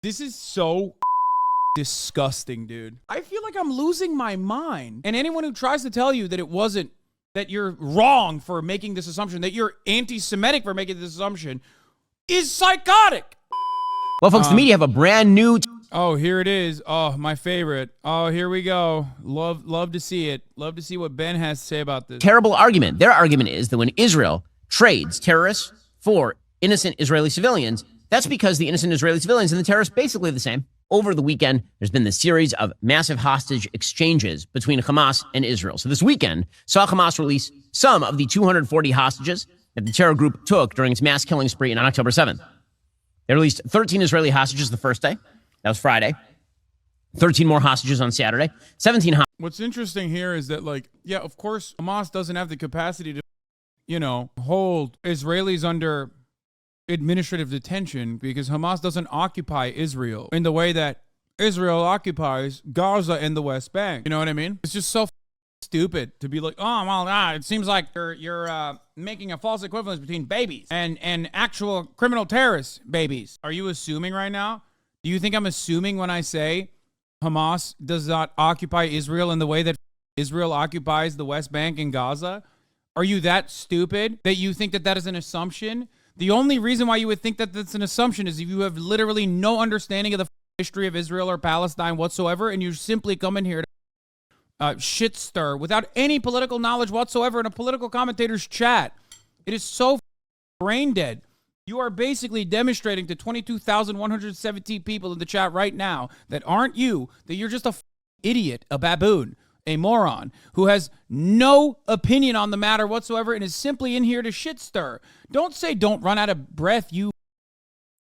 This is so disgusting, dude. I feel like I'm losing my mind. And anyone who tries to tell you that it wasn't, that you're wrong for making this assumption, that you're anti-Semitic for making this assumption, is psychotic. Well, folks, the media have a brand new... Oh, here it is. Oh, my favorite. Oh, here we go. Love to see it. Love to see what Ben has to say about this. Terrible argument. Their argument is that when Israel trades terrorists for innocent Israeli civilians, that's because the innocent Israeli civilians and the terrorists basically the same. Over the weekend, there's been this series of massive hostage exchanges between Hamas and Israel. So this weekend saw Hamas release some of the 240 hostages that the terror group took during its mass killing spree on October 7th. They released 13 Israeli hostages the first day. That was Friday. 13 more hostages on Saturday. 17 hostages. What's interesting here is that, like, yeah, of course, Hamas doesn't have the capacity to, you know, hold Israelis under administrative detention because Hamas doesn't occupy Israel in the way that Israel occupies Gaza and the West Bank. You know what I mean? It's just so stupid to be like, oh, well, it seems like you're making a false equivalence between babies and actual criminal terrorist babies. Are you assuming right now? Do you think I'm assuming when I say Hamas does not occupy Israel in the way that Israel occupies the West Bank and Gaza? Are you that stupid that you think that that is an assumption? The only reason why you would think that that's an assumption is if you have literally no understanding of the history of Israel or Palestine whatsoever, and you simply come in here to shit stir without any political knowledge whatsoever in a political commentator's chat. It is so brain dead. You are basically demonstrating to 22,117 people in the chat right now that aren't you, that you're just a idiot, a baboon, a moron who has no opinion on the matter whatsoever and is simply in here to shit stir. Don't say don't run out of breath, you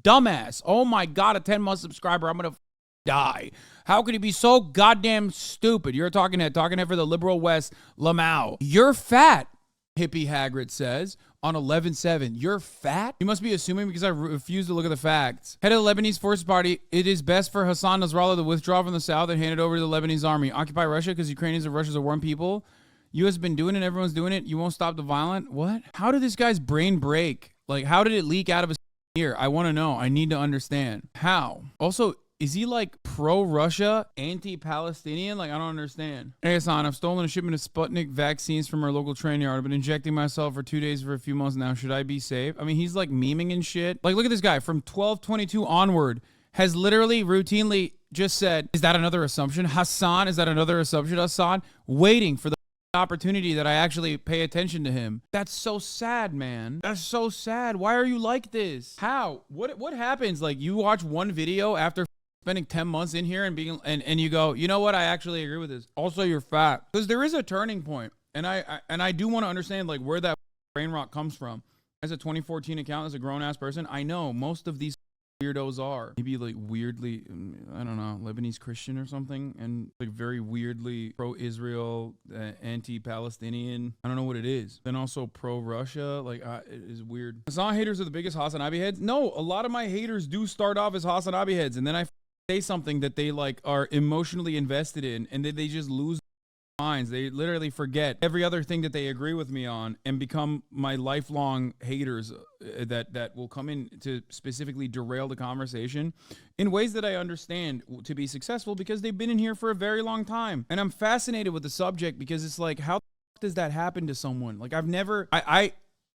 dumbass. Oh my God, a 10-month subscriber. I'm going to die. How could he be so goddamn stupid? You're talking head for the liberal West, Lamau. You're fat, hippie Hagrid says. On 11/7, you're fat? You must be assuming because I refuse to look at the facts. Head of the Lebanese Forces Party, it is best for Hassan Nasrallah to withdraw from the south and hand it over to the Lebanese army. Occupy Russia because Ukrainians and Russians are warm people. You has been doing it, everyone's doing it. You won't stop the violent. What? How did this guy's brain break? Like, how did it leak out of his ear? I want to know. I need to understand. How? Also, is he like pro-Russia, anti-Palestinian? Like, I don't understand. Hey, Hassan, I've stolen a shipment of Sputnik vaccines from our local train yard. I've been injecting myself for 2 days for a few months now. Should I be safe? I mean, he's like memeing and shit. Like, look at this guy from 12/22 onward has literally routinely just said, is that another assumption? Hassan, is that another assumption, Hassan? Waiting for the opportunity that I actually pay attention to him. That's so sad, man. That's so sad. Why are you like this? How? What happens? Like, you watch one video after spending 10 months in here and being and you go, you know what, I actually agree with this. Also, you're fat. Because there is a turning point. And I do want to understand like where that brain rot comes from. As a 2014 account, as a grown-ass person, I know most of these weirdos are maybe like weirdly, I don't know, Lebanese Christian or something, and like very weirdly pro-Israel, anti-Palestinian. I don't know what it is. Then also pro-Russia. Like, it is weird. Hassan haters are the biggest Hasanabi heads. No, a lot of my haters do start off as Hasanabi heads, and then I say something that they like are emotionally invested in, and then they just lose their minds. They literally forget every other thing that they agree with me on and become my lifelong haters that will come in to specifically derail the conversation in ways that I understand to be successful because they've been in here for a very long time. And I'm fascinated with the subject because it's like, how does that happen to someone? Like, I've never,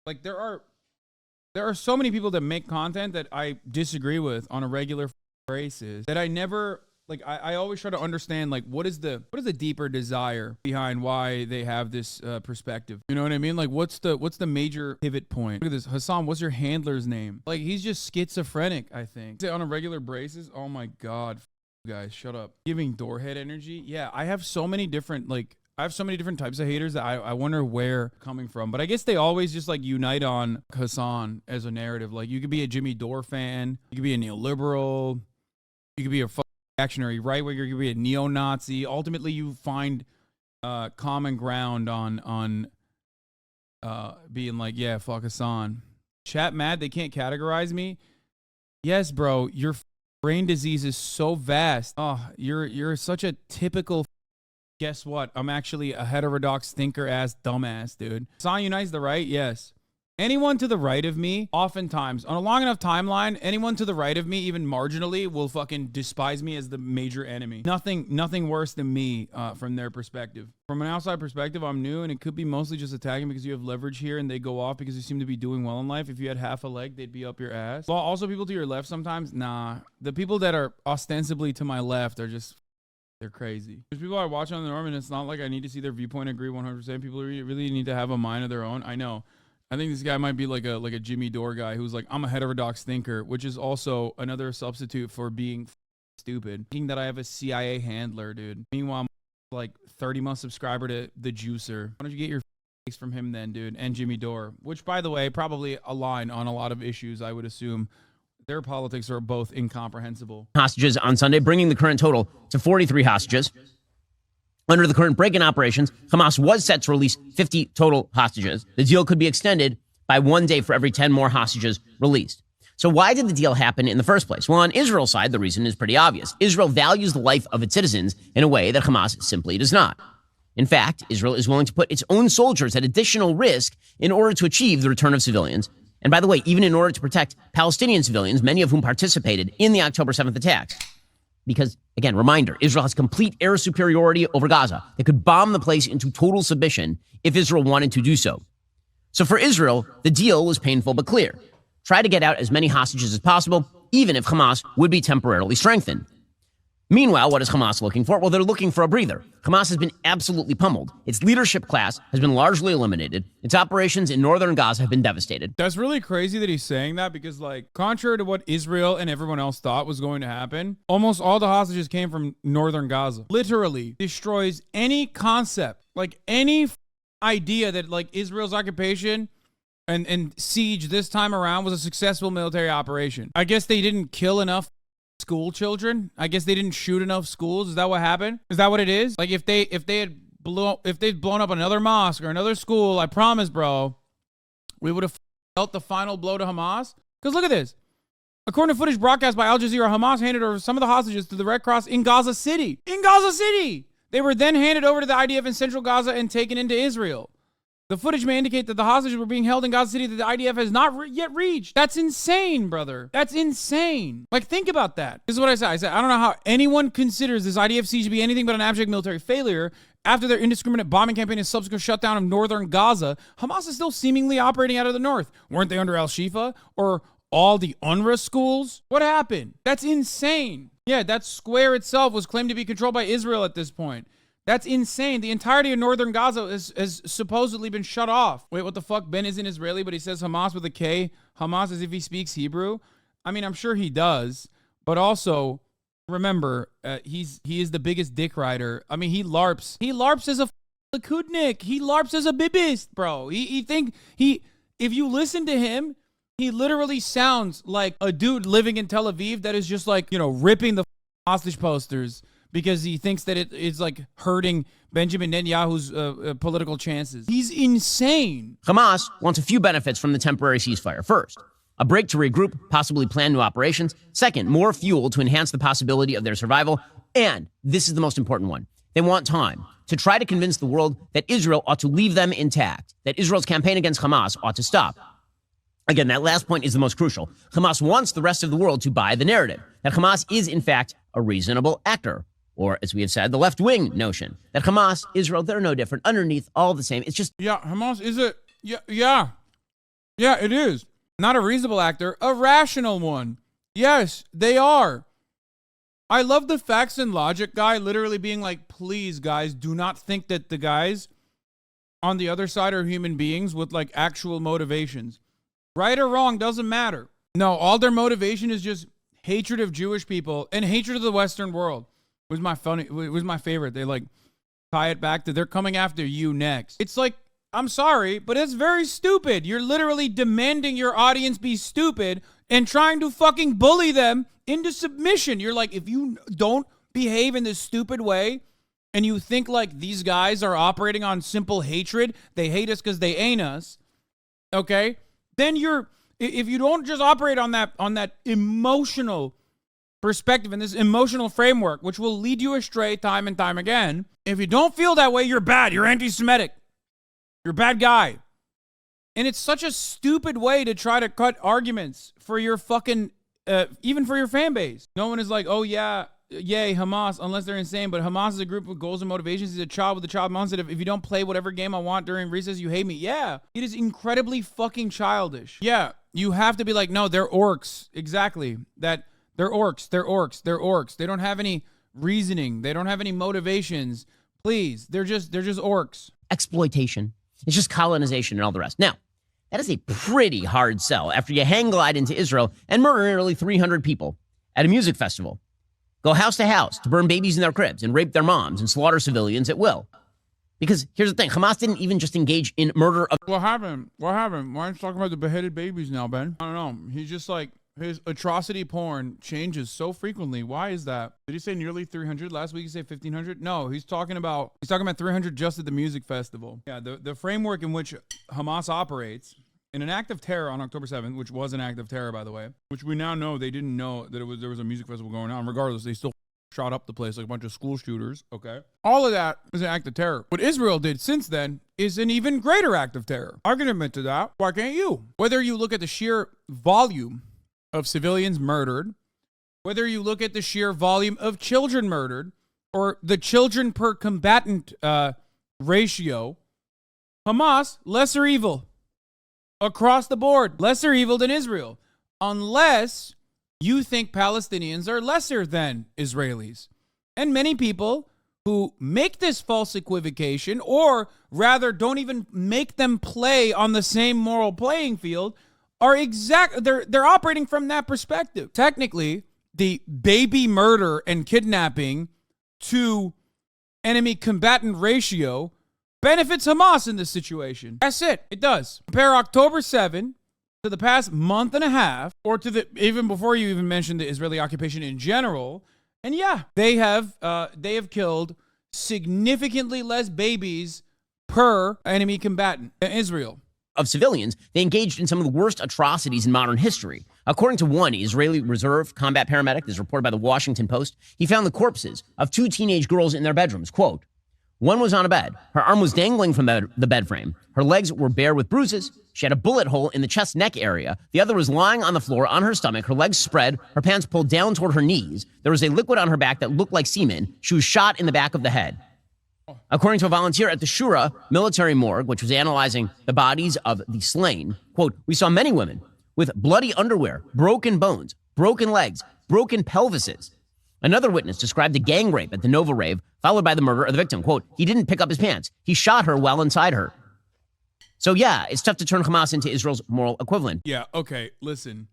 like, there are so many people that make content that I disagree with on a regular basis that I never, like, I always try to understand, like, what is the deeper desire behind why they have this perspective? You know what I mean? Like, what's the major pivot point? Look at this. Hassan, what's your handler's name? Like, he's just schizophrenic, I think. On a regular basis? Oh my God. Guys, shut up. Giving doorhead energy? Yeah, I have so many different, like, types of haters that I wonder where coming from. But I guess they always just, like, unite on Hassan as a narrative. Like, you could be a Jimmy Dore fan. You could be a neoliberal. You could be a reactionary right winger, you could be a neo-Nazi. Ultimately, you find common ground on being like, yeah, fuck Hassan. Chat mad they can't categorize me. Yes, bro, your brain disease is so vast. Oh, you're such a typical. Guess what? I'm actually a heterodox thinker ass dumbass, dude. Hassan unites the right, yes. Anyone to the right of me, oftentimes, on a long enough timeline, anyone to the right of me, even marginally, will fucking despise me as the major enemy. Nothing worse than me from their perspective. From an outside perspective, I'm new, and it could be mostly just attacking because you have leverage here and they go off because you seem to be doing well in life. If you had half a leg, they'd be up your ass. Well, also people to your left sometimes, nah. The people that are ostensibly to my left are just... they're crazy. There's people I watch on the norm, and it's not like I need to see their viewpoint agree 100%. People really need to have a mind of their own. I know. I think this guy might be like a Jimmy Dore guy who's like, I'm a heterodox thinker, which is also another substitute for being stupid. Thinking that I have a CIA handler, dude. Meanwhile, I'm like 30-month subscriber to The Juicer. Why don't you get your from him then, dude? And Jimmy Dore, which, by the way, probably align on a lot of issues, I would assume. Their politics are both incomprehensible. Hostages on Sunday, bringing the current total to 43 hostages. Under the current break-in operations, Hamas was set to release 50 total hostages. The deal could be extended by 1 day for every 10 more hostages released. So why did the deal happen in the first place? Well, on Israel's side, the reason is pretty obvious. Israel values the life of its citizens in a way that Hamas simply does not. In fact, Israel is willing to put its own soldiers at additional risk in order to achieve the return of civilians. And by the way, even in order to protect Palestinian civilians, many of whom participated in the October 7th attacks. Because, again, reminder, Israel has complete air superiority over Gaza. They could bomb the place into total submission if Israel wanted to do so. So for Israel, the deal was painful but clear. Try to get out as many hostages as possible, even if Hamas would be temporarily strengthened. Meanwhile, what is Hamas looking for? Well, they're looking for a breather. Hamas has been absolutely pummeled. Its leadership class has been largely eliminated. Its operations in northern Gaza have been devastated. That's really crazy that he's saying that because, like, contrary to what Israel and everyone else thought was going to happen, almost all the hostages came from northern Gaza. Literally destroys any concept, like any idea that, like, Israel's occupation and siege this time around was a successful military operation. I guess they didn't kill enough school children. I guess they didn't shoot enough schools. Is that what happened? Is that what it is? Like if they'd blown up another mosque or another school, I promise, bro, we would have dealt the final blow to Hamas. Because look at this. According to footage broadcast by Al Jazeera, Hamas handed over some of the hostages to the Red Cross in Gaza City. In Gaza City! They were then handed over to the IDF in central Gaza and taken into Israel. The footage may indicate that the hostages were being held in Gaza City that the IDF has not yet reached. That's insane, brother. That's insane. Like, think about that. This is what I said. I don't know how anyone considers this IDF siege to be anything but an abject military failure. After their indiscriminate bombing campaign and subsequent shutdown of northern Gaza, Hamas is still seemingly operating out of the north. Weren't they under Al-Shifa or all the UNRWA schools? What happened? That's insane. Yeah, that square itself was claimed to be controlled by Israel at this point. That's insane. The entirety of northern Gaza has supposedly been shut off. Wait, what the fuck? Ben isn't Israeli, but he says Hamas with a K. Hamas as if he speaks Hebrew. I mean, I'm sure he does. But also, remember, he is the biggest dick rider. I mean, he LARPs. He LARPs as a Likudnik. He LARPs as a bibist, bro. If you listen to him, he literally sounds like a dude living in Tel Aviv that is just like, ripping the hostage posters because he thinks that it's like hurting Benjamin Netanyahu's political chances. He's insane. Hamas wants a few benefits from the temporary ceasefire. First, a break to regroup, possibly plan new operations. Second, more fuel to enhance the possibility of their survival. And this is the most important one. They want time to try to convince the world that Israel ought to leave them intact, that Israel's campaign against Hamas ought to stop. Again, that last point is the most crucial. Hamas wants the rest of the world to buy the narrative that Hamas is, in fact, a reasonable actor. Or, as we have said, the left-wing notion that Hamas, Israel, they're no different. Underneath, all the same. It's just... Yeah, Hamas is it? Yeah, it is. Not a reasonable actor, a rational one. Yes, they are. I love the facts and logic guy literally being like, please, guys, do not think that the guys on the other side are human beings with, like, actual motivations. Right or wrong, doesn't matter. No, all their motivation is just hatred of Jewish people and hatred of the Western world. It was my favorite. They like tie it back to they're coming after you next. It's like, I'm sorry, but it's very stupid. You're literally demanding your audience be stupid and trying to fucking bully them into submission. You're like, if you don't behave in this stupid way and you think like these guys are operating on simple hatred, they hate us because they ain't us, okay? Then if you don't just operate on that emotional perspective and this emotional framework, which will lead you astray time and time again. If you don't feel that way, you're bad. You're anti-Semitic. You're a bad guy. And it's such a stupid way to try to cut arguments for your fucking, even for your fan base. No one is like, oh yeah, yay, Hamas, unless they're insane. But Hamas is a group with goals and motivations. He's a child with a child mindset. If you don't play whatever game I want during recess, you hate me. Yeah, it is incredibly fucking childish. Yeah, you have to be like, no, they're orcs. Exactly. That they're orcs. They're orcs. They're orcs. They don't have any reasoning. They don't have any motivations. Please, they're just orcs. Exploitation. It's just colonization and all the rest. Now, that is a pretty hard sell after you hang glide into Israel and murder nearly 300 people at a music festival. Go house to house to burn babies in their cribs and rape their moms and slaughter civilians at will. Because here's the thing, Hamas didn't even just engage in murder of... What happened? What happened? Why aren't you talking about the beheaded babies now, Ben? I don't know. He's just like, his atrocity porn changes so frequently. Why is that? Did he say nearly 300? Last week he said 1,500? No, he's talking about 300 just at the music festival. Yeah, the framework in which Hamas operates in an act of terror on October 7th, which was an act of terror, by the way, which we now know they didn't know that there was a music festival going on. Regardless, they still shot up the place like a bunch of school shooters, okay? All of that is an act of terror. What Israel did since then is an even greater act of terror. I can admit to that. Why can't you? Whether you look at the sheer volume of civilians murdered, whether you look at the sheer volume of children murdered, or the children per combatant ratio, Hamas, lesser evil. Across the board, lesser evil than Israel. Unless you think Palestinians are lesser than Israelis. And many people who make this false equivocation, or rather don't even make them play on the same moral playing field, are they're operating from that perspective. Technically, the baby murder and kidnapping to enemy combatant ratio benefits Hamas in this situation. That's it. It does. Compare October 7 to the past month and a half, or to even before you even mentioned the Israeli occupation in general, and yeah, they have killed significantly less babies per enemy combatant than Israel. Of civilians, they engaged in some of the worst atrocities in modern history. According to one Israeli reserve combat paramedic, this is reported by the Washington Post, he found the corpses of 2 teenage girls in their bedrooms. Quote, one was on a bed. Her arm was dangling from the bed frame. Her legs were bare with bruises. She had a bullet hole in the chest neck area. The other was lying on the floor on her stomach, her legs spread, her pants pulled down toward her knees. There was a liquid on her back that looked like semen. She was shot in the back of the head. According to a volunteer at the Shura military morgue, which was analyzing the bodies of the slain, quote, we saw many women with bloody underwear, broken bones, broken legs, broken pelvises. Another witness described a gang rape at the Nova rave, followed by the murder of the victim. Quote, he didn't pick up his pants. He shot her while inside her. So yeah, it's tough to turn Hamas into Israel's moral equivalent. Yeah, okay, listen.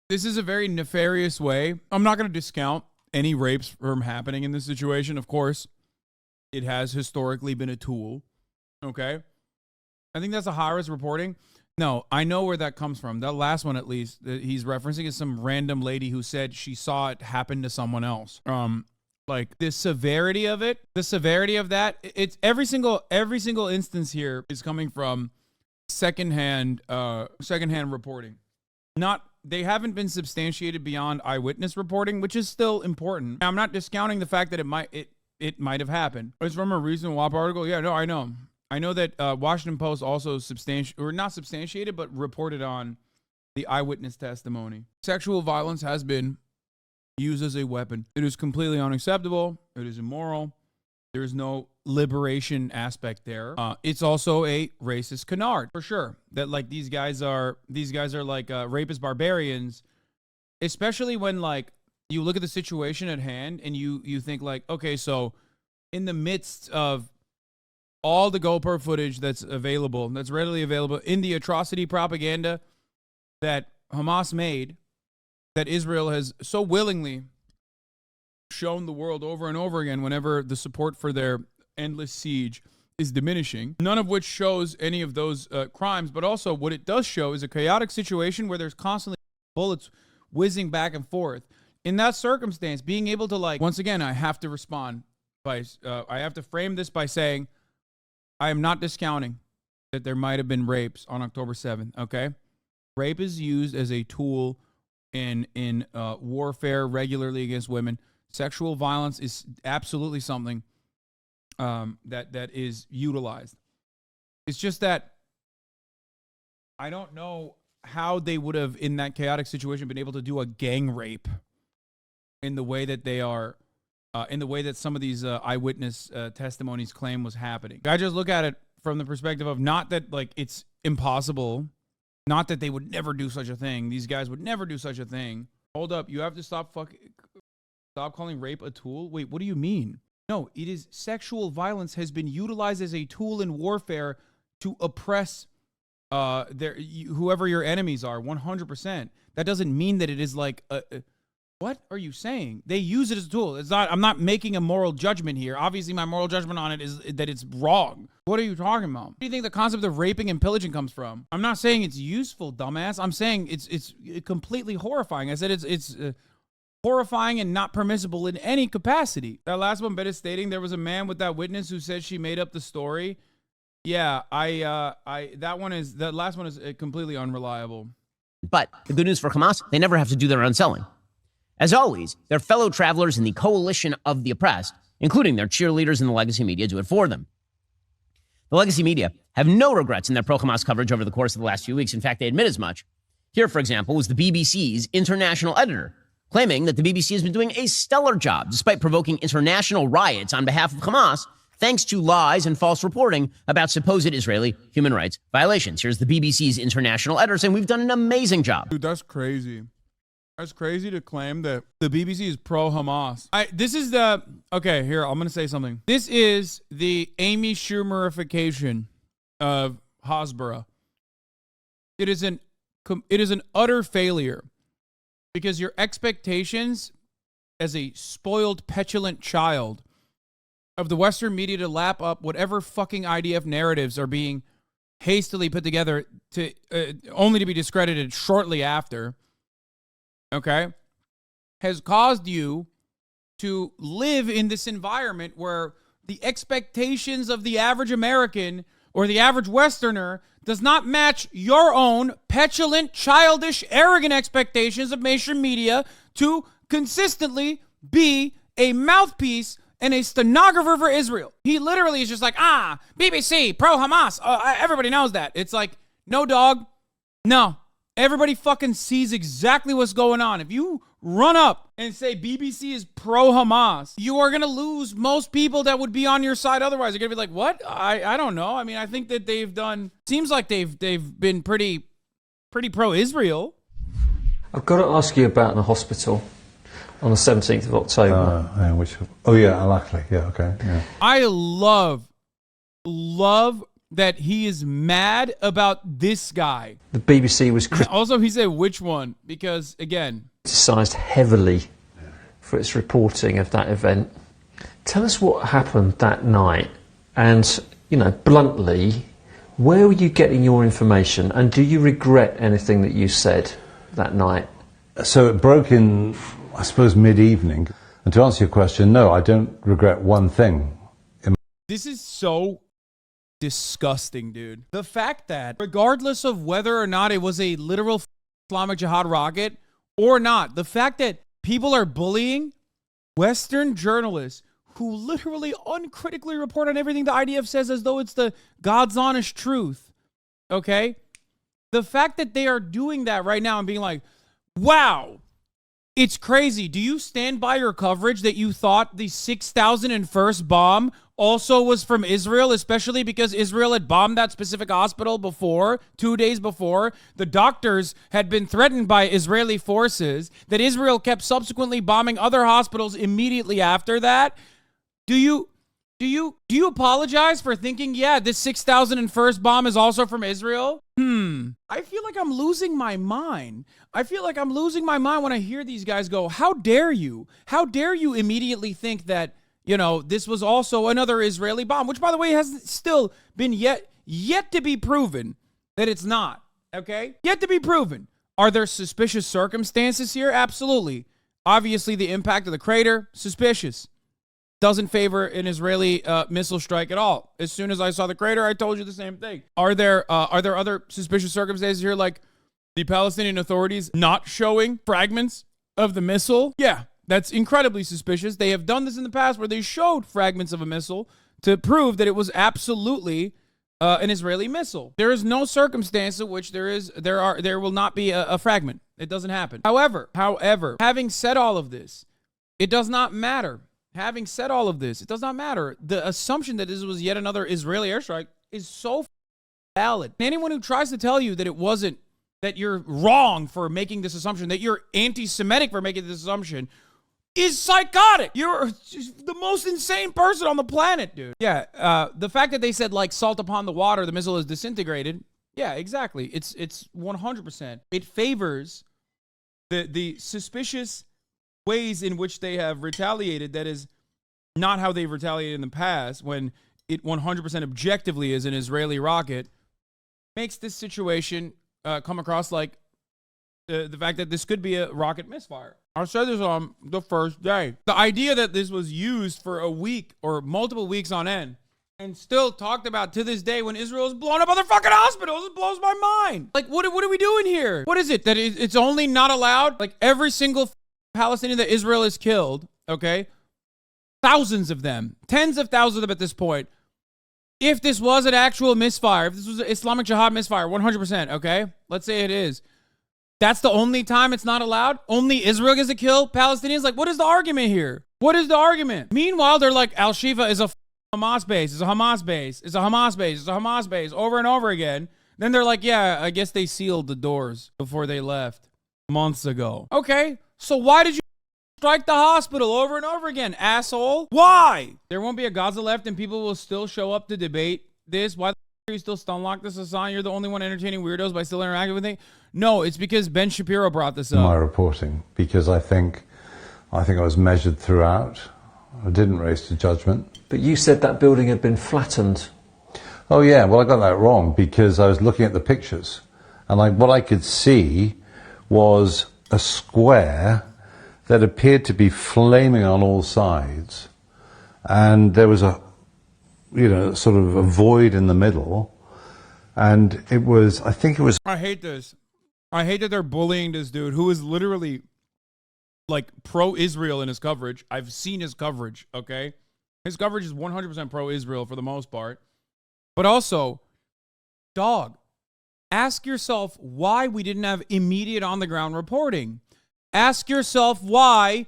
This is a very nefarious way. I'm not going to discount any rapes from happening in this situation, of course. It has historically been a tool, okay? I think that's a high-risk reporting. No, I know where that comes from. That last one, at least, that he's referencing is some random lady who said she saw it happen to someone else. Like the severity of it, the severity of that, it's every single instance here is coming from secondhand reporting. They haven't been substantiated beyond eyewitness reporting, which is still important. I'm not discounting the fact that it might have happened. It's from a recent WAP article. Yeah, no, I know. I know that Washington Post also not substantiated, but reported on the eyewitness testimony. Sexual violence has been used as a weapon. It is completely unacceptable. It is immoral. There is no liberation aspect there. It's also a racist canard, for sure. That like these guys are like rapist barbarians, especially when like you look at the situation at hand and you think like, okay, so in the midst of all the GoPro footage that's readily available in the atrocity propaganda that Hamas made, that Israel has so willingly shown the world over and over again whenever the support for their endless siege is diminishing, none of which shows any of those crimes, but also what it does show is a chaotic situation where there's constantly bullets whizzing back and forth. In that circumstance, being able to like, once again, I have to respond by, I have to frame this by saying, I am not discounting that there might have been rapes on October 7th, okay? Rape is used as a tool in warfare regularly against women. Sexual violence is absolutely something that is utilized. It's just that I don't know how they would have, in that chaotic situation, been able to do a gang rape in the way that they are, in the way that some of these eyewitness testimonies claim was happening. I just look at it from the perspective of not that like it's impossible, not that they would never do such a thing. These guys would never do such a thing. Hold up, you have to stop calling rape a tool. Wait, what do you mean? No, it is sexual violence has been utilized as a tool in warfare to oppress whoever your enemies are. 100%. That doesn't mean that it is like what are you saying? They use it as a tool. It's not. I'm not making a moral judgment here. Obviously, my moral judgment on it is that it's wrong. What are you talking about? Where do you think the concept of raping and pillaging comes from? I'm not saying it's useful, dumbass. I'm saying it's completely horrifying. I said it's horrifying and not permissible in any capacity. That last one, Bet is stating there was a man with that witness who said she made up the story. Yeah, that last one is completely unreliable. But the good news for Hamas, they never have to do their own selling. As always, their fellow travelers in the coalition of the oppressed, including their cheerleaders in the legacy media, do it for them. The legacy media have no regrets in their pro-Hamas coverage over the course of the last few weeks. In fact, they admit as much. Here, for example, was the BBC's international editor, claiming that the BBC has been doing a stellar job despite provoking international riots on behalf of Hamas, thanks to lies and false reporting about supposed Israeli human rights violations. Here's the BBC's international editor saying we've done an amazing job. Dude, that's crazy. That's crazy to claim that the BBC is pro-Hamas. Okay, here, I'm going to say something. This is the Amy Schumerification of Hasbara. It is an utter failure because your expectations as a spoiled, petulant child of the Western media to lap up whatever fucking IDF narratives are being hastily put together to only to be discredited shortly after, okay, has caused you to live in this environment where the expectations of the average American or the average Westerner does not match your own petulant, childish, arrogant expectations of mainstream media to consistently be a mouthpiece and a stenographer for Israel. He literally is just like, BBC, pro-Hamas. Everybody knows that. It's like, no, dog. No. Everybody fucking sees exactly what's going on. If you run up and say BBC is pro-Hamas, you are going to lose most people that would be on your side otherwise. You're going to be like, what? I don't know. I mean, I think that seems like they've been pretty pro-Israel. I've got to ask you about the hospital on the 17th of October. Al-Ahli. Yeah, okay. Yeah. I love that he is mad about this guy. The BBC was also, he said which one, because again, criticised heavily for its reporting of that event. Tell us what happened that night, and bluntly, where were you getting your information, and do you regret anything that you said that night? So it broke in, I suppose, mid-evening. And to answer your question, no, I don't regret one thing. This is so disgusting, dude. The fact that regardless of whether or not it was a literal Islamic Jihad rocket or not, the fact that people are bullying Western journalists who literally uncritically report on everything the IDF says as though it's the God's honest truth, okay? The fact that they are doing that right now and being like, wow, it's crazy. Do you stand by your coverage that you thought the 6,001st bomb also was from Israel, especially because Israel had bombed that specific hospital before, 2 days before? The doctors had been threatened by Israeli forces, that Israel kept subsequently bombing other hospitals immediately after that. Do you apologize for thinking, yeah, this 6,001st bomb is also from Israel? I feel like I'm losing my mind. I feel like I'm losing my mind when I hear these guys go, how dare you? How dare you immediately think that, this was also another Israeli bomb, which, by the way, has still been yet to be proven that it's not, okay? Yet to be proven. Are there suspicious circumstances here? Absolutely. Obviously, the impact of the crater, suspicious. Doesn't favor an Israeli missile strike at all. As soon as I saw the crater, I told you the same thing. Are there other suspicious circumstances here, like the Palestinian authorities not showing fragments of the missile? Yeah, that's incredibly suspicious. They have done this in the past where they showed fragments of a missile to prove that it was absolutely an Israeli missile. There is no circumstance in which there will not be a fragment. It doesn't happen. However, having said all of this, it does not matter. Having said all of this, it does not matter. The assumption that this was yet another Israeli airstrike is so valid. Anyone who tries to tell you that it wasn't, that you're wrong for making this assumption, that you're anti-Semitic for making this assumption, is psychotic. You're the most insane person on the planet, dude. Yeah, the fact that they said, like, salt upon the water, the missile is disintegrated. Yeah, exactly. It's 100%. It favors the suspicious ways in which they have retaliated. That is not how they've retaliated in the past, when it 100% objectively is an Israeli rocket. Makes this situation come across like the fact that this could be a rocket misfire. I said this on the first day. The idea that this was used for a week or multiple weeks on end and still talked about to this day when Israel is blowing up other fucking hospitals, it blows my mind. Like, what are we doing here? What is it? That it's only not allowed? Like, every single Palestinian that Israel has killed, okay? Thousands of them. Tens of thousands of them at this point. If this was an actual misfire, if this was an Islamic Jihad misfire, 100%, okay? Let's say it is. That's the only time it's not allowed? Only Israel gets to kill Palestinians? Like, what is the argument here? What is the argument? Meanwhile, they're like, Al-Shifa is a Hamas base, it's a Hamas base, it's a Hamas base, it's a Hamas base, over and over again. Then they're like, yeah, I guess they sealed the doors before they left months ago. Okay, so why did you strike the hospital over and over again, asshole? Why? There won't be a Gaza left and people will still show up to debate this? Why are you still stun-locked this, Hasan? You're the only one entertaining weirdos by still interacting with it? No, it's because Ben Shapiro brought this up. My reporting, because I think I was measured throughout. I didn't race to judgment. But you said that building had been flattened. Oh yeah, well I got that wrong because I was looking at the pictures and what I could see was a square that appeared to be flaming on all sides, and there was a, sort of a void in the middle, and it was, I think it was... I hate this. I hate that they're bullying this dude who is literally, like, pro-Israel in his coverage. I've seen his coverage, okay? His coverage is 100% pro-Israel for the most part. But also, dog, ask yourself why we didn't have immediate on-the-ground reporting. Ask yourself why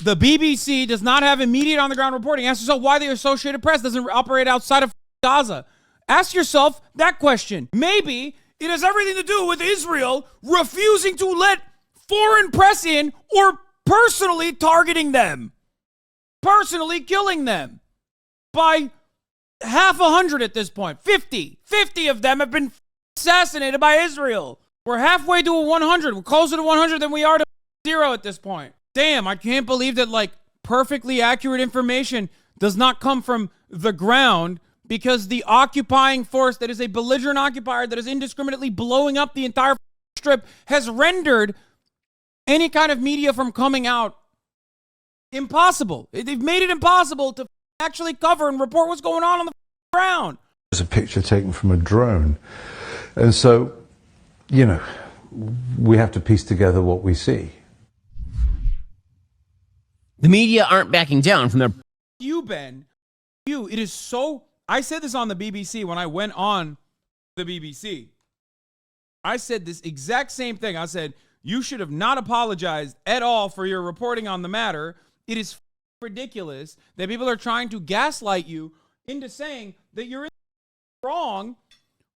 the BBC does not have immediate on-the-ground reporting. Ask yourself why the Associated Press doesn't operate outside of Gaza. Ask yourself that question. Maybe it has everything to do with Israel refusing to let foreign press in or personally targeting them. Personally killing them. By 100 at this point. 50 of them have been assassinated by Israel. We're halfway to a 100. We're closer to 100 than we are to 0 at this point. Damn, I can't believe that, like, perfectly accurate information does not come from the ground, because the occupying force that is a belligerent occupier that is indiscriminately blowing up the entire strip has rendered any kind of media from coming out impossible. They've made it impossible to actually cover and report what's going on the ground. There's a picture taken from a drone. And so, we have to piece together what we see. The media aren't backing down from their... You, Ben. It is so... I said this on the BBC when I went on the BBC. I said this exact same thing. I said, you should have not apologized at all for your reporting on the matter. It is ridiculous that people are trying to gaslight you into saying that you're wrong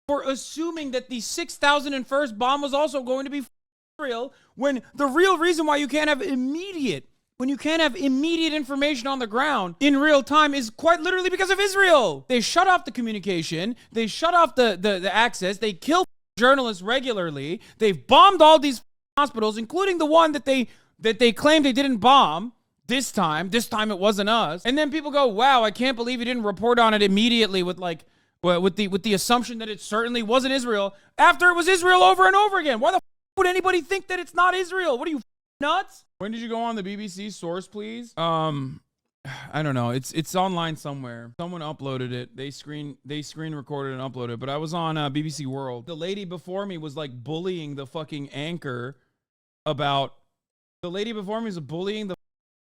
for assuming that the 6,001st bomb was also going to be Israel, when the real reason why you can't have immediate information on the ground in real time is quite literally because of Israel. They shut off the communication. They shut off the access. They kill journalists regularly. They've bombed all these hospitals, including the one that they claimed they didn't bomb. This time it wasn't us. And then people go, wow, I can't believe you didn't report on it immediately with the assumption that it certainly wasn't Israel, after it was Israel over and over again. Why the would anybody think that it's not Israel? What are you, nuts? When did you go on the BBC source, please? I don't know. It's online somewhere. Someone uploaded it. They screen recorded and uploaded it. But I was on BBC World. The lady before me was like bullying the fucking anchor about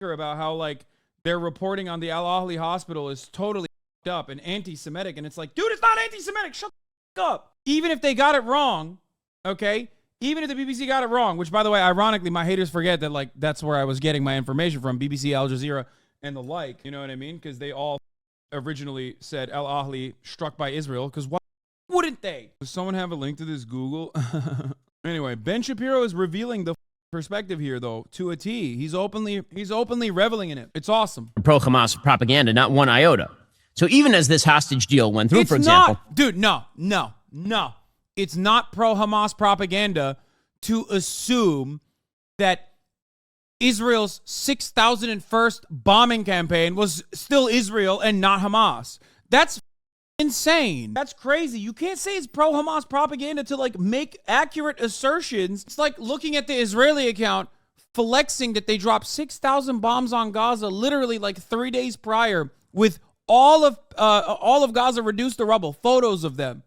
how like their reporting on the Al-Ahli hospital is totally up and anti-Semitic, and it's like, dude, it's not anti-Semitic. Shut the up. Even if they got it wrong, okay? Even if the BBC got it wrong, which, by the way, ironically, my haters forget that, like, that's where I was getting my information from, BBC, Al Jazeera, and the like. You know what I mean? Because they all originally said Al-Ahli struck by Israel, because why wouldn't they? Does someone have a link to this Google? Anyway, Ben Shapiro is revealing the perspective here, though, to a T. He's openly reveling in it. It's awesome. Pro-Hamas propaganda, not one iota. So even as this hostage deal went through, for example... Dude, no. It's not pro-Hamas propaganda to assume that Israel's 6,001st bombing campaign was still Israel and not Hamas. That's insane. That's crazy. You can't say it's pro-Hamas propaganda to, like, make accurate assertions. It's like looking at the Israeli account, flexing that they dropped 6,000 bombs on Gaza literally like 3 days prior, with all of Gaza reduced to rubble. Photos of them.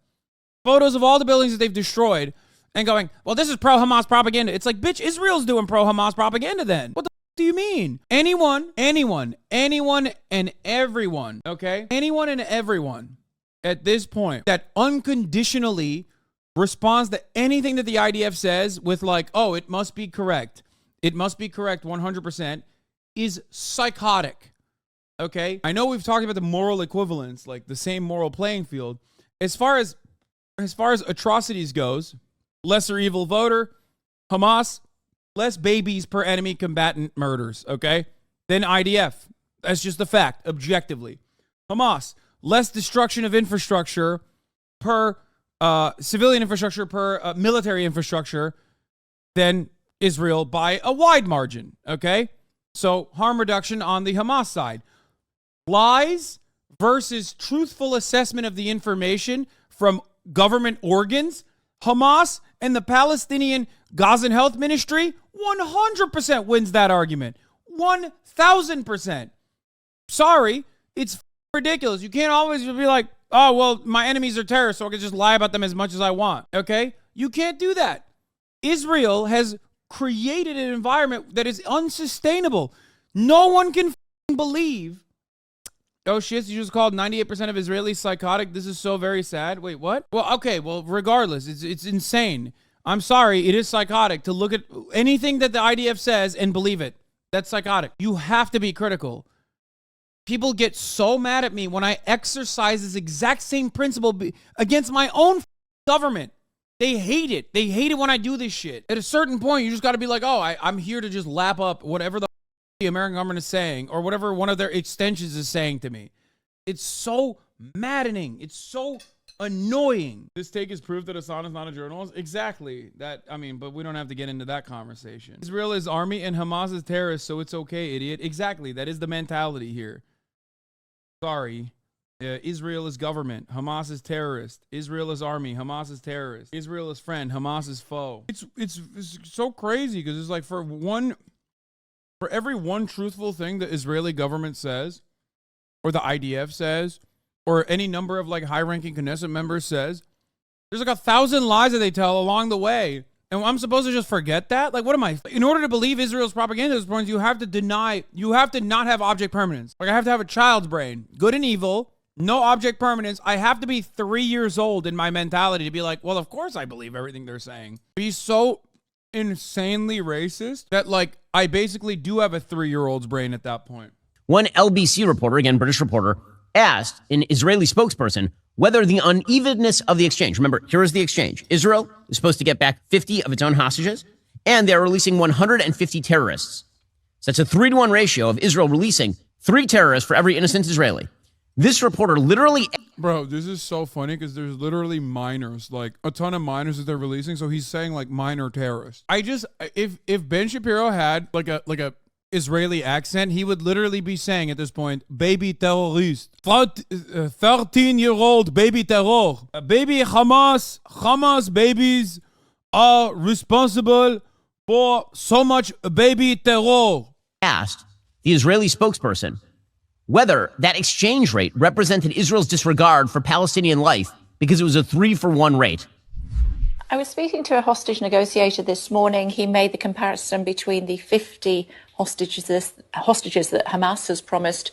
Photos of all the buildings that they've destroyed, and going, well, this is pro-Hamas propaganda. It's like, bitch, Israel's doing pro-Hamas propaganda then. What the do you mean? Anyone, and everyone, okay? Anyone and everyone at this point that unconditionally responds to anything that the IDF says with, like, oh, it must be correct. It must be correct 100% is psychotic, okay? I know we've talked about the moral equivalence, like the same moral playing field. As far as atrocities goes, lesser evil voter, Hamas, less babies per enemy combatant murders, okay, than IDF. That's just the fact, objectively. Hamas, less destruction of infrastructure per civilian infrastructure, per military infrastructure than Israel by a wide margin, okay? So harm reduction on the Hamas side. Lies versus truthful assessment of the information from government organs, Hamas and the Palestinian Gazan Health Ministry 100% wins that argument. 1,000%. Sorry, it's ridiculous. You can't always be like, oh, well, my enemies are terrorists, so I can just lie about them as much as I want, okay? You can't do that. Israel has created an environment that is unsustainable. No one can believe. Oh, shit, you just called 98% of Israelis psychotic? This is so very sad. Wait, what? Well, okay, well, regardless, it's insane. I'm sorry, it is psychotic to look at anything that the IDF says and believe it. That's psychotic. You have to be critical. People get so mad at me when I exercise this exact same principle against my own government. They hate it. They hate it when I do this shit. At a certain point, you just got to be like, oh, I'm here to just lap up whatever the American government is saying, or whatever one of their extensions is saying to me. It's so maddening. It's so annoying. This take is proof that Hassan is not a journalist. Exactly. That, I mean, but we don't have to get into that conversation. Israel is army and Hamas is terrorist, so it's okay, idiot. Exactly. That is the mentality here. Sorry. Israel is government. Hamas is terrorist. Israel is army. Hamas is terrorist. Israel is friend. Hamas is foe. It's so crazy because it's like for every one truthful thing the Israeli government says, or the IDF says, or any number of like high-ranking Knesset members says, there's like 1,000 lies that they tell along the way. And I'm supposed to just forget that? Like, what am I? In order to believe Israel's propaganda at this point, you have to not have object permanence. Like, I have to have a child's brain. Good and evil, no object permanence. I have to be 3 years old in my mentality to be like, well, of course I believe everything they're saying. Be so insanely racist that, like, I basically do have a 3-year-old's brain at that point. One LBC reporter, again, British reporter, asked an Israeli spokesperson whether the unevenness of the exchange, remember, here is the exchange. Israel is supposed to get back 50 of its own hostages, and they're releasing 150 terrorists. So that's a 3-to-1 ratio of Israel releasing 3 terrorists for every innocent Israeli. This reporter literally... Bro, this is so funny because there's literally minors, like a ton of minors that they're releasing. So he's saying like minor terrorists. If Ben Shapiro had like a Israeli accent, he would literally be saying at this point, baby terrorist, 13-year-old baby terror, baby Hamas babies are responsible for so much baby terror. Asked the Israeli spokesperson whether that exchange rate represented Israel's disregard for Palestinian life because it was a 3-for-1 rate. I was speaking to a hostage negotiator this morning. He made the comparison between the 50 hostages that Hamas has promised